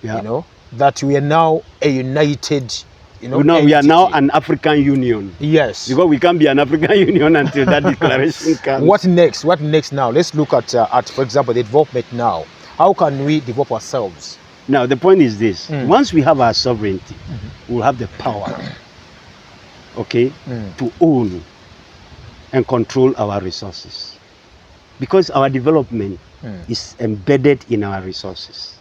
[SPEAKER 2] Yeah.
[SPEAKER 1] you know, that we are now a united, you know,
[SPEAKER 2] We are now
[SPEAKER 1] entity.
[SPEAKER 2] an African Union.
[SPEAKER 1] Yes.
[SPEAKER 2] Because we can't be an African Union until that declaration comes.
[SPEAKER 1] What next? What next now? Let's look at, for example, the development now. How can we develop ourselves?
[SPEAKER 2] Now, the point is this.
[SPEAKER 1] Mm.
[SPEAKER 2] Once we have our sovereignty, we'll have the power, okay, to own and control our resources. Because our development is embedded in our resources.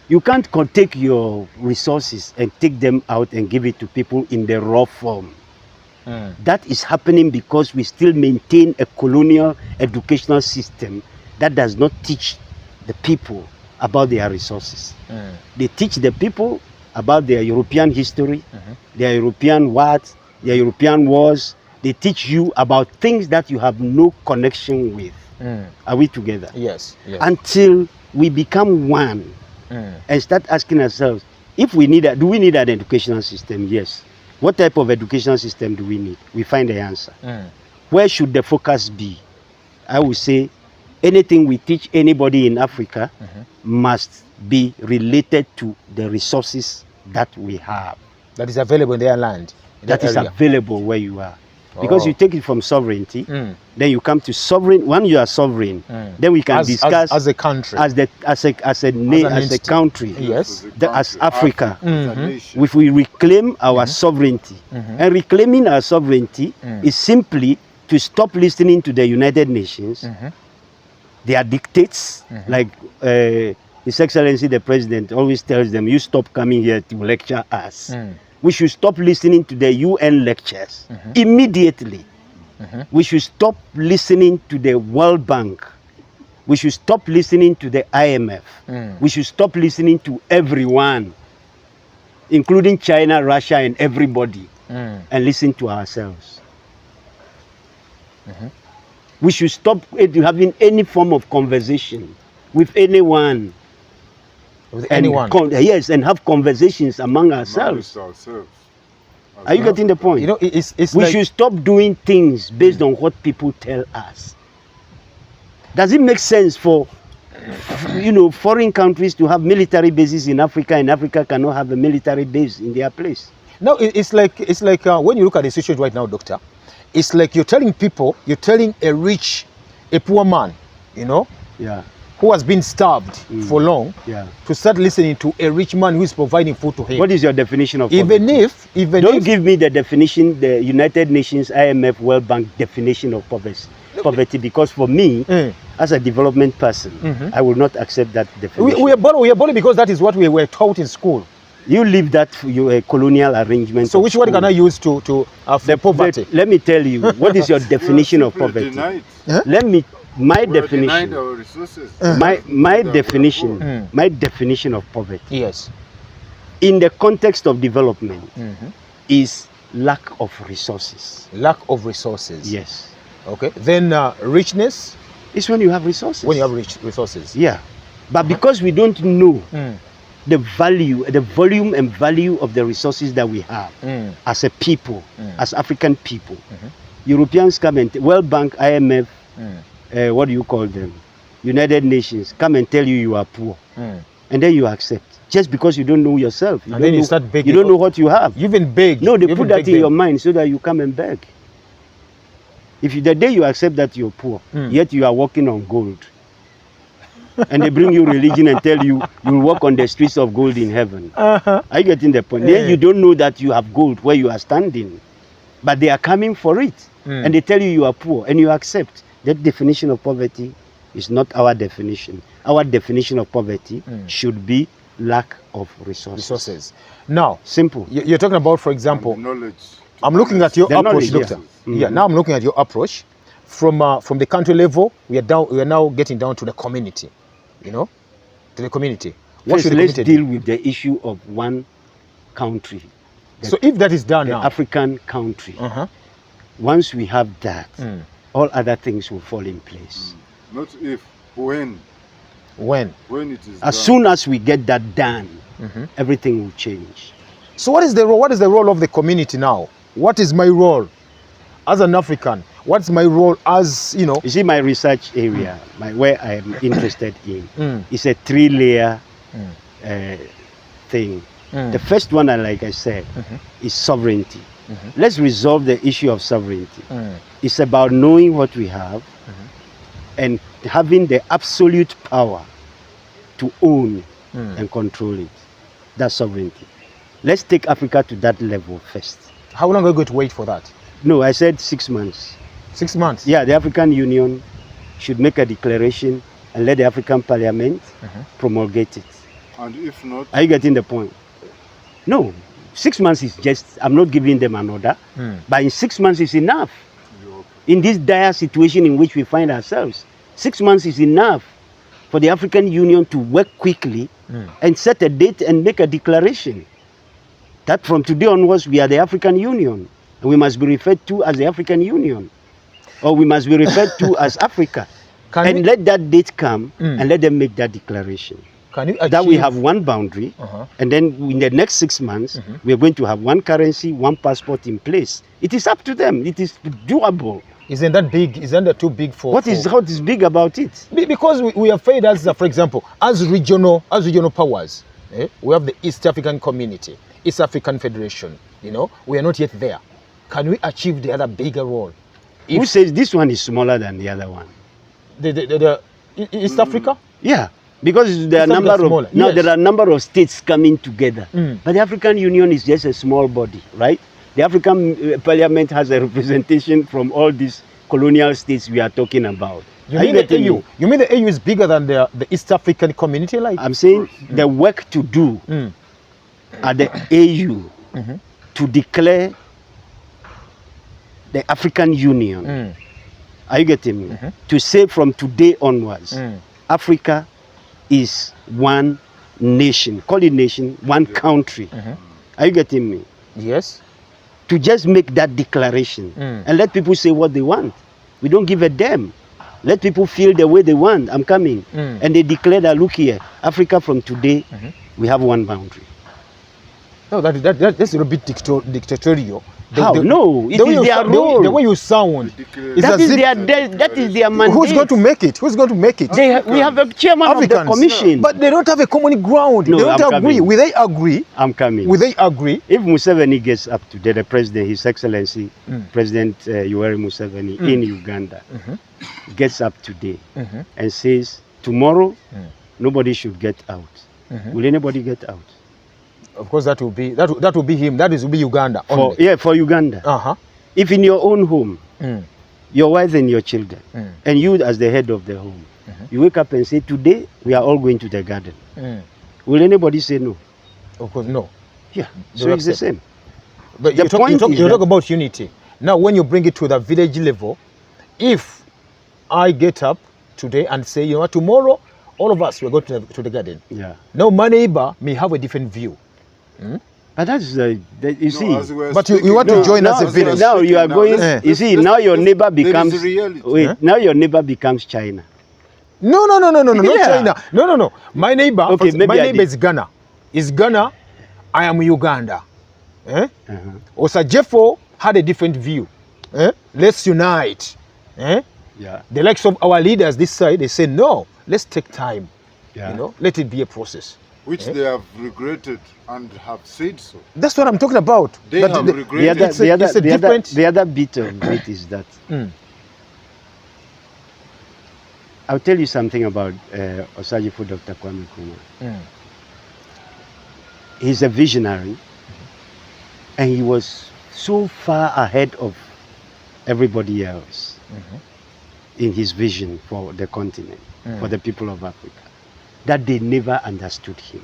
[SPEAKER 2] You can't take your resources and take them out and give it to people in the raw form. That is happening because we still maintain a colonial educational system that does not teach the people about their resources. They teach the people about their European history, their European wars, their European wars. They teach you about things that you have no connection with. Are we together?
[SPEAKER 1] Yes. Yes.
[SPEAKER 2] Until we become one and start asking ourselves, if we need do we need an educational system? Yes. What type of educational system do we need? We find the answer. Where should the focus be? I would say anything we teach anybody in Africa must be related to the resources that we have,
[SPEAKER 1] That is available in their land. in
[SPEAKER 2] that is
[SPEAKER 1] area.
[SPEAKER 2] available where you are. Because
[SPEAKER 1] Oh.
[SPEAKER 2] you take it from sovereignty, then you come to sovereign. When you are sovereign, then we can discuss
[SPEAKER 1] as a country.
[SPEAKER 2] as a
[SPEAKER 1] entity.
[SPEAKER 2] country,
[SPEAKER 1] Yes.
[SPEAKER 2] as Africa.
[SPEAKER 3] as a nation.
[SPEAKER 2] If we reclaim our sovereignty, and reclaiming our sovereignty is simply to stop listening to the United Nations, their dictates, like His Excellency the President always tells them, you stop coming here to lecture us. We should stop listening to the UN lectures immediately. We should stop listening to the World Bank. We should stop listening to the IMF. We should stop listening to everyone, including China, Russia, and everybody, and listen to ourselves. We should stop having any form of conversation with anyone.
[SPEAKER 1] With
[SPEAKER 2] And
[SPEAKER 1] anyone.
[SPEAKER 2] yes, and have conversations among ourselves.
[SPEAKER 3] Amongst ourselves.
[SPEAKER 2] Are you getting the point?
[SPEAKER 1] You know, it's
[SPEAKER 2] we
[SPEAKER 1] like,
[SPEAKER 2] should stop doing things based on what people tell us. Does it make sense for foreign countries to have military bases in Africa, and Africa cannot have a military base in their place?
[SPEAKER 1] No, it's like when you look at the situation right now, Doctor, it's like you're telling a poor man,
[SPEAKER 2] Yeah.
[SPEAKER 1] who has been starved for long,
[SPEAKER 2] Yeah.
[SPEAKER 1] to start listening to a rich man who is providing food to him.
[SPEAKER 2] What is your definition of
[SPEAKER 1] Even
[SPEAKER 2] poverty?
[SPEAKER 1] if
[SPEAKER 2] Don't give me the definition, the United Nations, IMF, World Bank definition of poverty, because for me, as a development person, I will not accept that definition.
[SPEAKER 1] we are born because that is what we were taught in school.
[SPEAKER 2] You leave that for your colonial arrangement.
[SPEAKER 1] So which one can I use to for poverty?
[SPEAKER 2] Let me tell you, what is your definition of poverty? My definition.
[SPEAKER 3] Our resources.
[SPEAKER 2] My definition. My definition of poverty.
[SPEAKER 1] Yes.
[SPEAKER 2] In the context of development, is lack of resources.
[SPEAKER 1] Lack of resources.
[SPEAKER 2] Yes.
[SPEAKER 1] Okay. Then richness.
[SPEAKER 2] It's when you have resources.
[SPEAKER 1] When you have rich resources.
[SPEAKER 2] Yeah. But because we don't know the value, the volume and value of the resources that we have as a people, as African people, Europeans come and World Bank, IMF, what do you call them? United Nations come and tell you are poor, and then you accept just because you don't know yourself.
[SPEAKER 1] And then you start begging.
[SPEAKER 2] You don't know what you have.
[SPEAKER 1] You even beg.
[SPEAKER 2] No, they put that in your mind so that you come and beg. The day you accept that you're poor, yet you are walking on gold, and they bring you religion and tell you will walk on the streets of gold in heaven. Are you getting the point? Then you don't know that you have gold where you are standing, but they are coming for it, and they tell you you are poor, and you accept. That definition of poverty is not our definition. Our definition of poverty should be lack of resources.
[SPEAKER 1] Now,
[SPEAKER 2] simple.
[SPEAKER 1] You're talking about, for example,
[SPEAKER 3] knowledge.
[SPEAKER 1] I'm looking at your approach,
[SPEAKER 2] knowledge,
[SPEAKER 1] Doctor. Yeah. Now I'm looking at your approach from the country level. We are now getting down to the community. To the community. What should
[SPEAKER 2] let's deal with the issue of one country.
[SPEAKER 1] So if that is done now,
[SPEAKER 2] African country. Once we have that, all other things will fall in place.
[SPEAKER 3] Not if, when.
[SPEAKER 1] When
[SPEAKER 3] it is
[SPEAKER 2] as
[SPEAKER 3] done.
[SPEAKER 2] soon as we get that done, everything will change.
[SPEAKER 1] So what is the role of the community now? What is my role as an African? What's my role as,
[SPEAKER 2] You see, my research area, where I am interested in, is a 3-layer thing. The first one, like I said, is sovereignty. Let's resolve the issue of sovereignty. It's about knowing what we have and having the absolute power to own and control it. That's sovereignty. Let's take Africa to that level first.
[SPEAKER 1] How long are we going to wait for that?
[SPEAKER 2] No, I said 6 months.
[SPEAKER 1] 6 months?
[SPEAKER 2] Yeah, the African Union should make a declaration and let the African Parliament promulgate it.
[SPEAKER 3] And if not?
[SPEAKER 2] Are you getting the point? No, 6 months is just, I'm not giving them an order, but in 6 months is enough. In this dire situation in which we find ourselves, 6 months is enough for the African Union to work quickly and set a date and make a declaration that from today onwards we are the African Union and we must be referred to as the African Union, or we must be referred to as Africa. Let that date come and let them make that declaration. That we have one boundary, and then in the next 6 months, we are going to have one currency, one passport in place. It is up to them. It is doable.
[SPEAKER 1] Isn't that big? Isn't that too big for?
[SPEAKER 2] What is big about it?
[SPEAKER 1] Because we are afraid, as for example, as regional powers, we have the East African Community, East African Federation. We are not yet there. Can we achieve the other bigger role?
[SPEAKER 2] Who says this one is smaller than the other one?
[SPEAKER 1] The East Africa?
[SPEAKER 2] Yeah. Because there are a number of states coming together. But the African Union is just a small body, right? The African Parliament has a representation from all these colonial states we are talking about.
[SPEAKER 1] You mean the AU? You mean the AU is bigger than the East African Community? I'm
[SPEAKER 2] saying the work to do at the AU to declare the African Union. Are you getting me? To say from today onwards, Africa is one nation. Call it nation, one country. Are you getting me?
[SPEAKER 1] Yes.
[SPEAKER 2] To just make that declaration and let people say what they want. We don't give a damn. Let people feel the way they want. I'm coming. And they declare that, look here, Africa from today, we have one boundary.
[SPEAKER 1] No, that's a bit dictatorial.
[SPEAKER 2] How? No, it
[SPEAKER 1] the way
[SPEAKER 2] is
[SPEAKER 1] you
[SPEAKER 2] their
[SPEAKER 1] sou-
[SPEAKER 2] role.
[SPEAKER 1] The way you sound.
[SPEAKER 3] Declare-
[SPEAKER 1] It's
[SPEAKER 2] That
[SPEAKER 1] as
[SPEAKER 2] is
[SPEAKER 1] if-
[SPEAKER 2] that is their mandate.
[SPEAKER 1] Who's going to make it? Who's going to make it?
[SPEAKER 2] We have a chairman of the
[SPEAKER 1] Africans.
[SPEAKER 2] commission.
[SPEAKER 1] But they don't have a common ground.
[SPEAKER 2] No,
[SPEAKER 1] they don't
[SPEAKER 2] I'm
[SPEAKER 1] agree.
[SPEAKER 2] coming.
[SPEAKER 1] Will they agree?
[SPEAKER 2] I'm coming.
[SPEAKER 1] Will they agree?
[SPEAKER 2] If Museveni gets up today, the president, His Excellency, President Yoweri Museveni in Uganda, gets up today and says, tomorrow, nobody should get out. Will anybody get out?
[SPEAKER 1] Of course, that will be him. That will be Uganda. Only.
[SPEAKER 2] For Uganda.
[SPEAKER 1] Uh-huh.
[SPEAKER 2] If in your own home, your wife and your children, and you as the head of the home, you wake up and say, today, we are all going to the garden. Will anybody say no?
[SPEAKER 1] Of course, no.
[SPEAKER 2] Yeah,
[SPEAKER 1] They
[SPEAKER 2] so
[SPEAKER 1] will
[SPEAKER 2] it's the
[SPEAKER 1] accept.
[SPEAKER 2] same.
[SPEAKER 1] But
[SPEAKER 2] The
[SPEAKER 1] you
[SPEAKER 2] point is
[SPEAKER 1] talk
[SPEAKER 2] that-
[SPEAKER 1] about unity. Now, when you bring it to the village level, if I get up today and say, you know what, tomorrow, all of us, we're going to the garden.
[SPEAKER 2] Yeah.
[SPEAKER 1] Now, my neighbor may have a different view.
[SPEAKER 2] But that's, you see,
[SPEAKER 3] as we are
[SPEAKER 1] But you
[SPEAKER 3] speaking
[SPEAKER 1] want to
[SPEAKER 3] now-
[SPEAKER 1] join us
[SPEAKER 3] as
[SPEAKER 1] a
[SPEAKER 3] we are
[SPEAKER 1] village.
[SPEAKER 2] now you are
[SPEAKER 3] speaking
[SPEAKER 2] going,
[SPEAKER 3] let's-
[SPEAKER 2] you see,
[SPEAKER 3] let's-
[SPEAKER 2] now your
[SPEAKER 3] let's-
[SPEAKER 2] neighbor
[SPEAKER 3] there is
[SPEAKER 2] becomes,
[SPEAKER 3] reality.
[SPEAKER 2] wait, now your neighbor becomes China.
[SPEAKER 1] No, not
[SPEAKER 2] Yeah.
[SPEAKER 1] China. No. My neighbor,
[SPEAKER 2] Okay, maybe
[SPEAKER 1] my
[SPEAKER 2] I
[SPEAKER 1] neighbor
[SPEAKER 2] did.
[SPEAKER 1] is Ghana. Is Ghana, I am Uganda. Eh?
[SPEAKER 2] Uh-huh.
[SPEAKER 1] Osajefo had a different view. Eh? Let's unite. Eh?
[SPEAKER 2] Yeah.
[SPEAKER 1] The likes of our leaders this side, they say, no, let's take time.
[SPEAKER 2] Yeah.
[SPEAKER 1] You know, let it be a process.
[SPEAKER 3] Which they have regretted and have said so.
[SPEAKER 1] That's what I'm talking about.
[SPEAKER 3] They
[SPEAKER 1] That
[SPEAKER 3] have
[SPEAKER 1] the-
[SPEAKER 3] regretted.
[SPEAKER 1] it's a different-
[SPEAKER 2] the other bit of it is that
[SPEAKER 1] Mm.
[SPEAKER 2] I'll tell you something about Osajifo Dr. Kwame Nkrumah.
[SPEAKER 1] Mm.
[SPEAKER 2] He's a visionary, and he was so far ahead of everybody else in his vision for the continent, for the people of Africa, that they never understood him.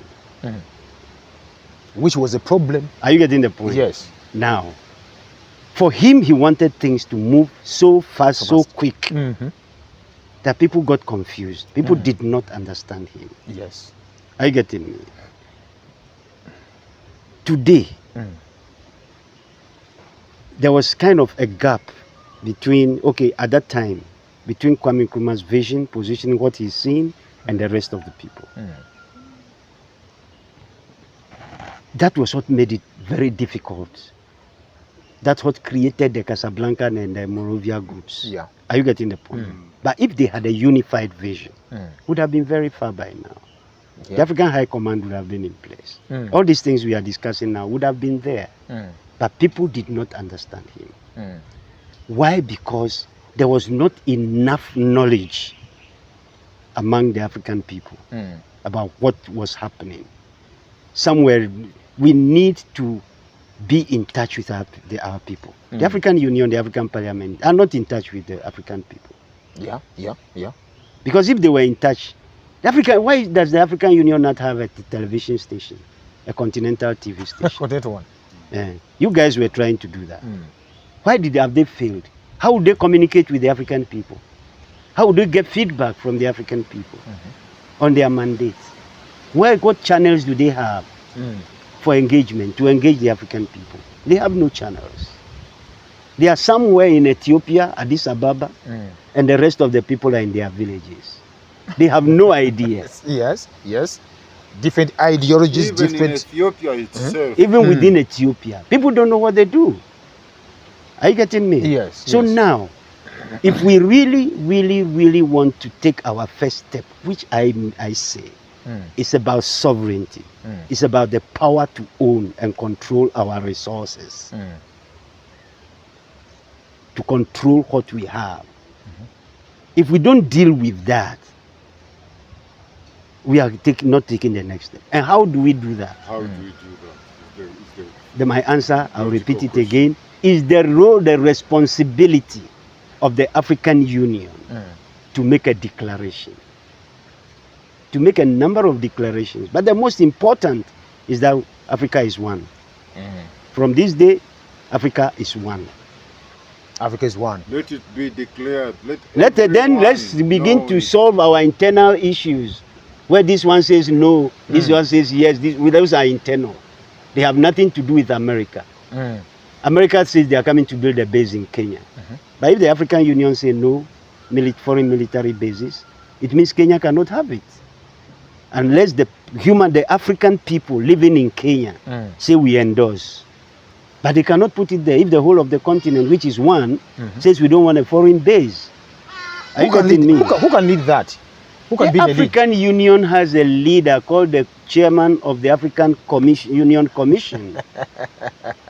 [SPEAKER 1] Which was a problem.
[SPEAKER 2] Are you getting the point?
[SPEAKER 1] Yes.
[SPEAKER 2] Now, for him, he wanted things to move so fast, so quick, that people got confused. People did not understand him.
[SPEAKER 1] Yes.
[SPEAKER 2] Are you getting me? Today, there was kind of a gap between, okay, at that time, between Kwame Nkrumah's vision, positioning what he's seeing, and the rest of the people. That was what made it very difficult. That's what created the Casablanca and the Monrovia groups.
[SPEAKER 1] Yeah.
[SPEAKER 2] Are you getting the point? But if they had a unified vision, would have been very far by now.
[SPEAKER 1] Yeah.
[SPEAKER 2] The African High Command would have been in place. All these things we are discussing now would have been there. But people did not understand him. Why? Because there was not enough knowledge among the African people about what was happening. Somewhere we need to be in touch with our people. The African Union, the African Parliament are not in touch with the African people.
[SPEAKER 1] Yeah.
[SPEAKER 2] Because if they were in touch, why does the African Union not have a television station, a continental TV station?
[SPEAKER 1] Potato one.
[SPEAKER 2] You guys were trying to do that. Why have they failed? How would they communicate with the African people? How would they get feedback from the African people on their mandates? What channels do they have for engagement, to engage the African people? They have no channels. They are somewhere in Ethiopia, Addis Ababa, and the rest of the people are in their villages. They have no idea.
[SPEAKER 1] Yes. Different ideologies,
[SPEAKER 3] Even in
[SPEAKER 1] different.
[SPEAKER 3] Ethiopia itself.
[SPEAKER 2] Even within Ethiopia, people don't know what they do. Are you getting me?
[SPEAKER 1] Yes.
[SPEAKER 2] So now, if we really want to take our first step, which I say, it's about sovereignty. It's about the power to own and control our resources. To control what we have. If we don't deal with that, we are not taking the next step. And how do we do that?
[SPEAKER 3] How do we do that?
[SPEAKER 2] My answer, I'll repeat it
[SPEAKER 3] question.
[SPEAKER 2] again, is the role, the responsibility of the African Union to make a declaration. To make a number of declarations. But the most important is that Africa is one. From this day, Africa is one.
[SPEAKER 1] Africa is one.
[SPEAKER 3] Let it be declared.
[SPEAKER 2] Let's
[SPEAKER 3] everyone
[SPEAKER 2] begin
[SPEAKER 3] know
[SPEAKER 2] to
[SPEAKER 3] it.
[SPEAKER 2] solve our internal issues. Where this one says no, this one says yes, those are internal. They have nothing to do with America. America says they are coming to build a base in Kenya. But if the African Union say no, foreign military bases, it means Kenya cannot have it. unless the African people living in Kenya say we endorse. But they cannot put it there if the whole of the continent, which is one, says we don't want a foreign base. Are you getting me?
[SPEAKER 1] Who can lead that? Who can
[SPEAKER 2] The
[SPEAKER 1] be the lead?
[SPEAKER 2] African Union has a leader called the chairman of the African Union Commission.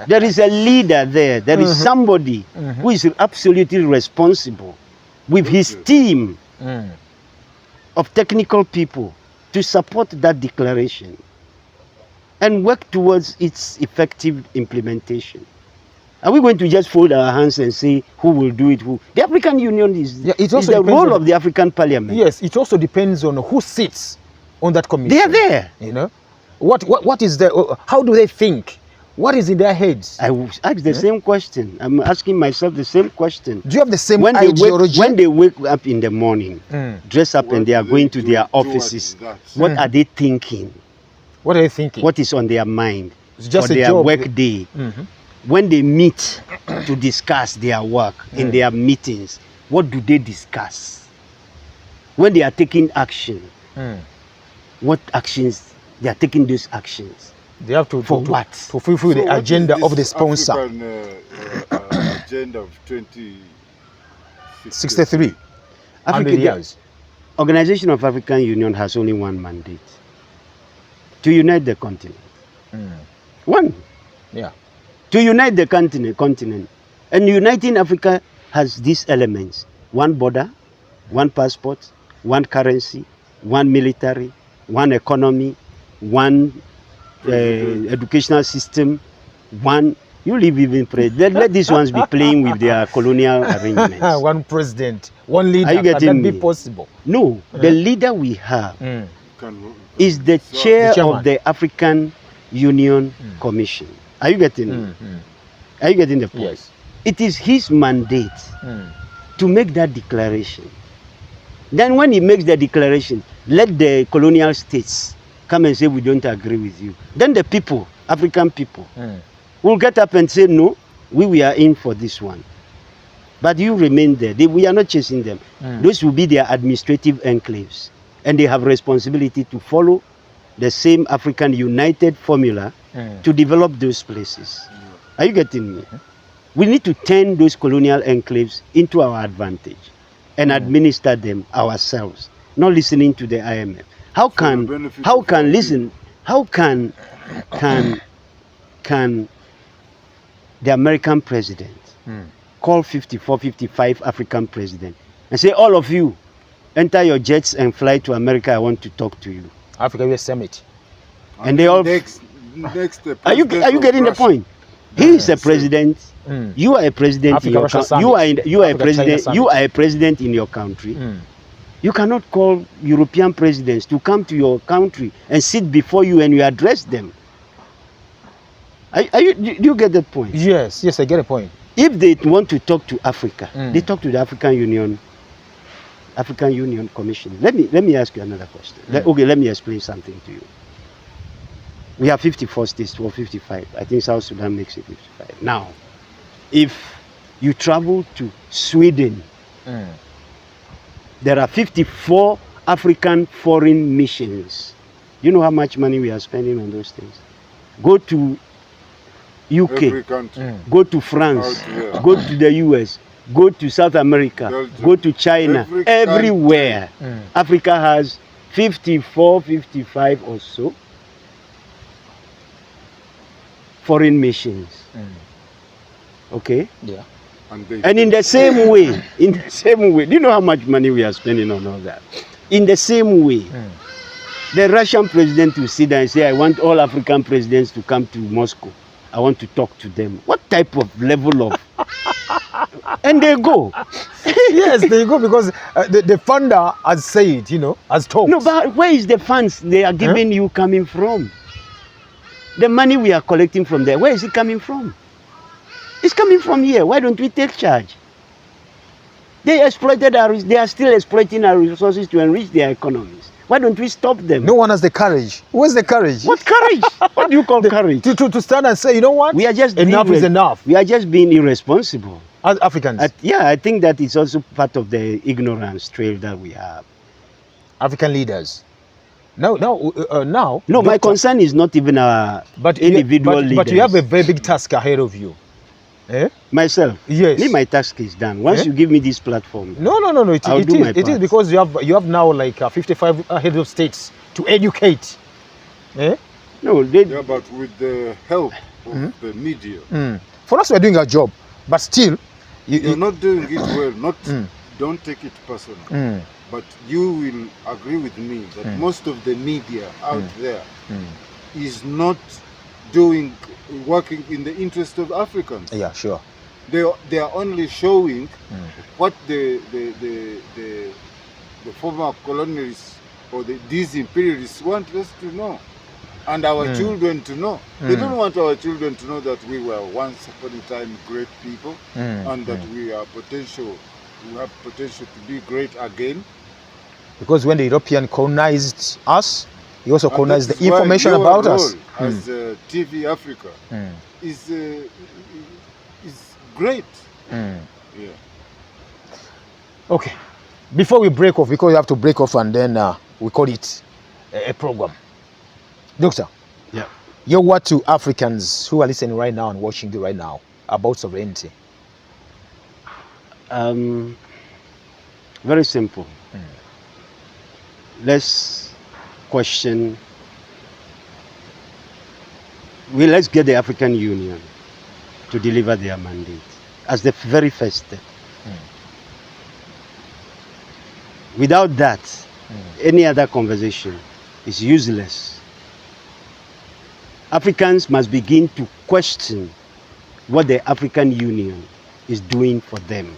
[SPEAKER 2] There is a leader there. There is somebody who is absolutely responsible with his team of technical people to support that declaration and work towards its effective implementation. Are we going to just fold our hands and say who will do it? Who? The African Union is the role of the African Parliament.
[SPEAKER 1] Yes, it also depends on who sits on that commission.
[SPEAKER 2] They are there.
[SPEAKER 1] You know, what is the? How do they think? What is in their heads?
[SPEAKER 2] I will ask the same question. I'm asking myself the same question.
[SPEAKER 1] Do you have the same
[SPEAKER 2] when
[SPEAKER 1] ideology?
[SPEAKER 2] When they wake up in the morning, dress up and they are going to their offices, what are they thinking?
[SPEAKER 1] What are they thinking?
[SPEAKER 2] What is on their mind
[SPEAKER 1] It's just
[SPEAKER 2] for
[SPEAKER 1] a
[SPEAKER 2] their
[SPEAKER 1] job.
[SPEAKER 2] work day? When they meet to discuss their work in their meetings, what do they discuss? When they are taking action, what actions they are taking? Those actions
[SPEAKER 1] They have to
[SPEAKER 2] for what?
[SPEAKER 1] To fulfill the agenda of the sponsor.
[SPEAKER 3] African, agenda of
[SPEAKER 1] 63.
[SPEAKER 2] The Organization of African Union has only one mandate: to unite the continent. One.
[SPEAKER 1] Yeah.
[SPEAKER 2] To unite the continent. And uniting Africa has these elements: one border, one passport, one currency, one military, one economy, one educational system, one... You leave even let these ones be playing with their colonial arrangements.
[SPEAKER 1] One president, one leader.
[SPEAKER 2] Are you getting
[SPEAKER 1] Can that
[SPEAKER 2] me?
[SPEAKER 1] be possible?
[SPEAKER 2] No, the leader we have is the chair of the African Union Commission. Are you getting me? Are you getting the point?
[SPEAKER 1] Yes.
[SPEAKER 2] It is his mandate to make that declaration. Then when he makes the declaration, let the colonial states come and say we don't agree with you. Then the people, African people, will get up and say, no, we are in for this one. But you remain there. We are not chasing them. Those will be their administrative enclaves. And they have responsibility to follow the same African united formula to develop those places. Are you getting me? We need to turn those colonial enclaves into our advantage and administer them ourselves, not listening to the IMF. How can the American president call 54, 55 African president and say, all of you, enter your jets and fly to America, I want to talk to you.
[SPEAKER 1] Africa US Summit.
[SPEAKER 3] And they all... Next
[SPEAKER 2] are you getting the point? He is a president. You are a president in your country. You are a president in your country. You cannot call European presidents to come to your country and sit before you and you address them. Do you get that point?
[SPEAKER 1] Yes, I get a point.
[SPEAKER 2] If they want to talk to Africa, they talk to the African Union Commission. Let me ask you another question. Let me explain something to you. We have 54 states or 55. I think South Sudan makes it 55. Now, if you travel to Sweden, there are 54 African foreign missions. You know how much money we are spending on those things? Go to UK, go to France, go to the US, go to South America, go to China, everywhere. Africa has 54, 55 or so foreign missions. Okay? Yeah. And in the same way, do you know how much money we are spending on all that? In the same way, the Russian president will sit there and say, I want all African presidents to come to Moscow. I want to talk to them. What type of level of... And they go.
[SPEAKER 1] Yes, they go because the funder has said, has told.
[SPEAKER 2] No, but where is the funds they are giving you coming from? The money we are collecting from there, where is it coming from? It's coming from here. Why don't we take charge? They are still exploiting our resources to enrich their economies. Why don't we stop them?
[SPEAKER 1] No one has the courage. Where's the courage?
[SPEAKER 2] What courage? What do you call courage?
[SPEAKER 1] To stand and say, you know what?
[SPEAKER 2] We are just
[SPEAKER 1] enough is enough.
[SPEAKER 2] We are just being irresponsible.
[SPEAKER 1] As Africans.
[SPEAKER 2] I think that is also part of the ignorance trail that we have.
[SPEAKER 1] African leaders. Now.
[SPEAKER 2] No, my
[SPEAKER 1] Doctor,
[SPEAKER 2] concern is not even our individual leaders.
[SPEAKER 1] But you have a very big task ahead of you. Eh?
[SPEAKER 2] Myself,
[SPEAKER 1] Yes.
[SPEAKER 2] me, my task is done. Once you give me this platform,
[SPEAKER 1] No. It is because you have now like 55 heads of states to educate. Eh?
[SPEAKER 2] No,
[SPEAKER 3] Yeah, but with the help of the media.
[SPEAKER 1] For us, we're doing our job, but still,
[SPEAKER 3] You're not doing it well. Don't take it personal. But you will agree with me that most of the media out there is not working in the interest of Africans.
[SPEAKER 1] Yeah, sure.
[SPEAKER 3] They are only showing what the former colonialists or these imperialists want us to know, and our children to know. They don't want our children to know that we were once upon a time great people and that we have potential to be great again. Because
[SPEAKER 1] when the European colonized us, he also colonized the information about us.
[SPEAKER 3] As TV Africa is great. Yeah.
[SPEAKER 1] Okay. Before we break off, because we have to break off and then we call it a program. Doctor, your word to Africans who are listening right now and watching you right now about sovereignty.
[SPEAKER 2] Very simple. Let's question. Let's get the African Union to deliver their mandate as the very first step. Without that, any other conversation is useless. Africans must begin to question what the African Union is doing for them,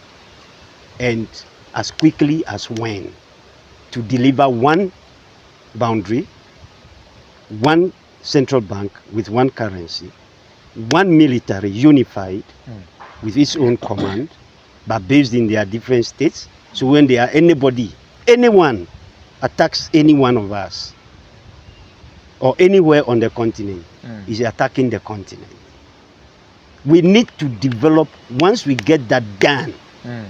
[SPEAKER 2] and as quickly as when, to deliver one boundary, one central bank with one currency, one military unified with its own command, but based in their different states. So when there are anyone attacks any one of us, or anywhere on the continent, is attacking the continent. We need to develop, once we get that done,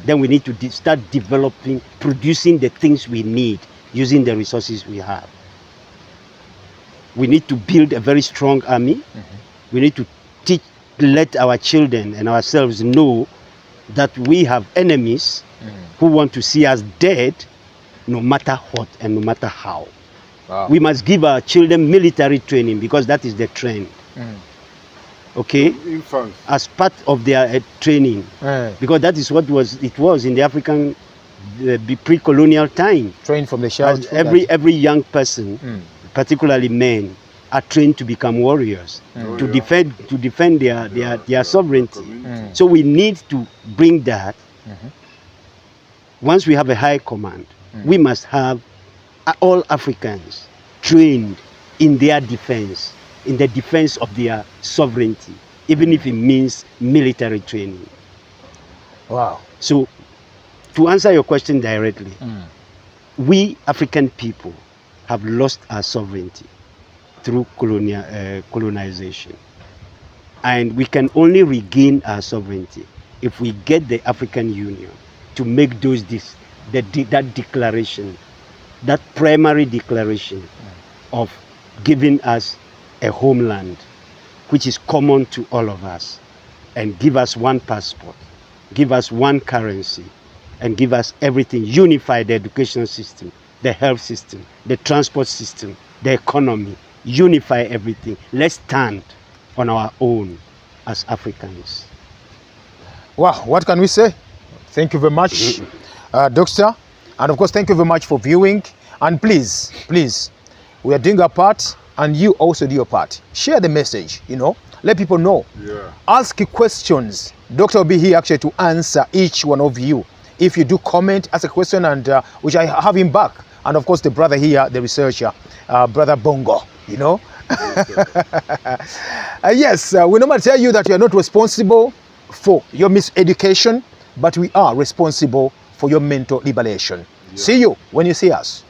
[SPEAKER 2] then we need to start developing, producing the things we need, using the resources we have. We need to build a very strong army. We need to let our children and ourselves know that we have enemies who want to see us dead, no matter what and no matter how. Wow. We must give our children military training, because that is the trend. Okay, as part of their training, because that is what it was in the African pre-colonial time.
[SPEAKER 1] Trained from the child.
[SPEAKER 2] Every young person, particularly men, are trained to become warriors, to defend their sovereignty. So we need to bring that. Once we have a high command, we must have all Africans trained in their defense, in the defense of their sovereignty, even if it means military training.
[SPEAKER 1] Wow.
[SPEAKER 2] So, to answer your question directly, we African people have lost our sovereignty through colonization. And we can only regain our sovereignty if we get the African Union to make that declaration, that primary declaration of giving us a homeland which is common to all of us, and give us one passport, give us one currency, and give us everything, unify the education system, the health system, the transport system, the economy, unify everything. Let's stand on our own as Africans.
[SPEAKER 1] Wow, what can we say? Thank you very much, Doctor. And of course, thank you very much for viewing. And please, we are doing our part, and you also do your part. Share the message, let people know. Ask questions. Doctor will be here actually to answer each one of you. If you do comment, ask a question, and which I have him back. And of course, the brother here, the researcher, Brother Bongo, Yes, we normally tell you that you are not responsible for your miseducation, but we are responsible for your mental liberation. See you when you see us.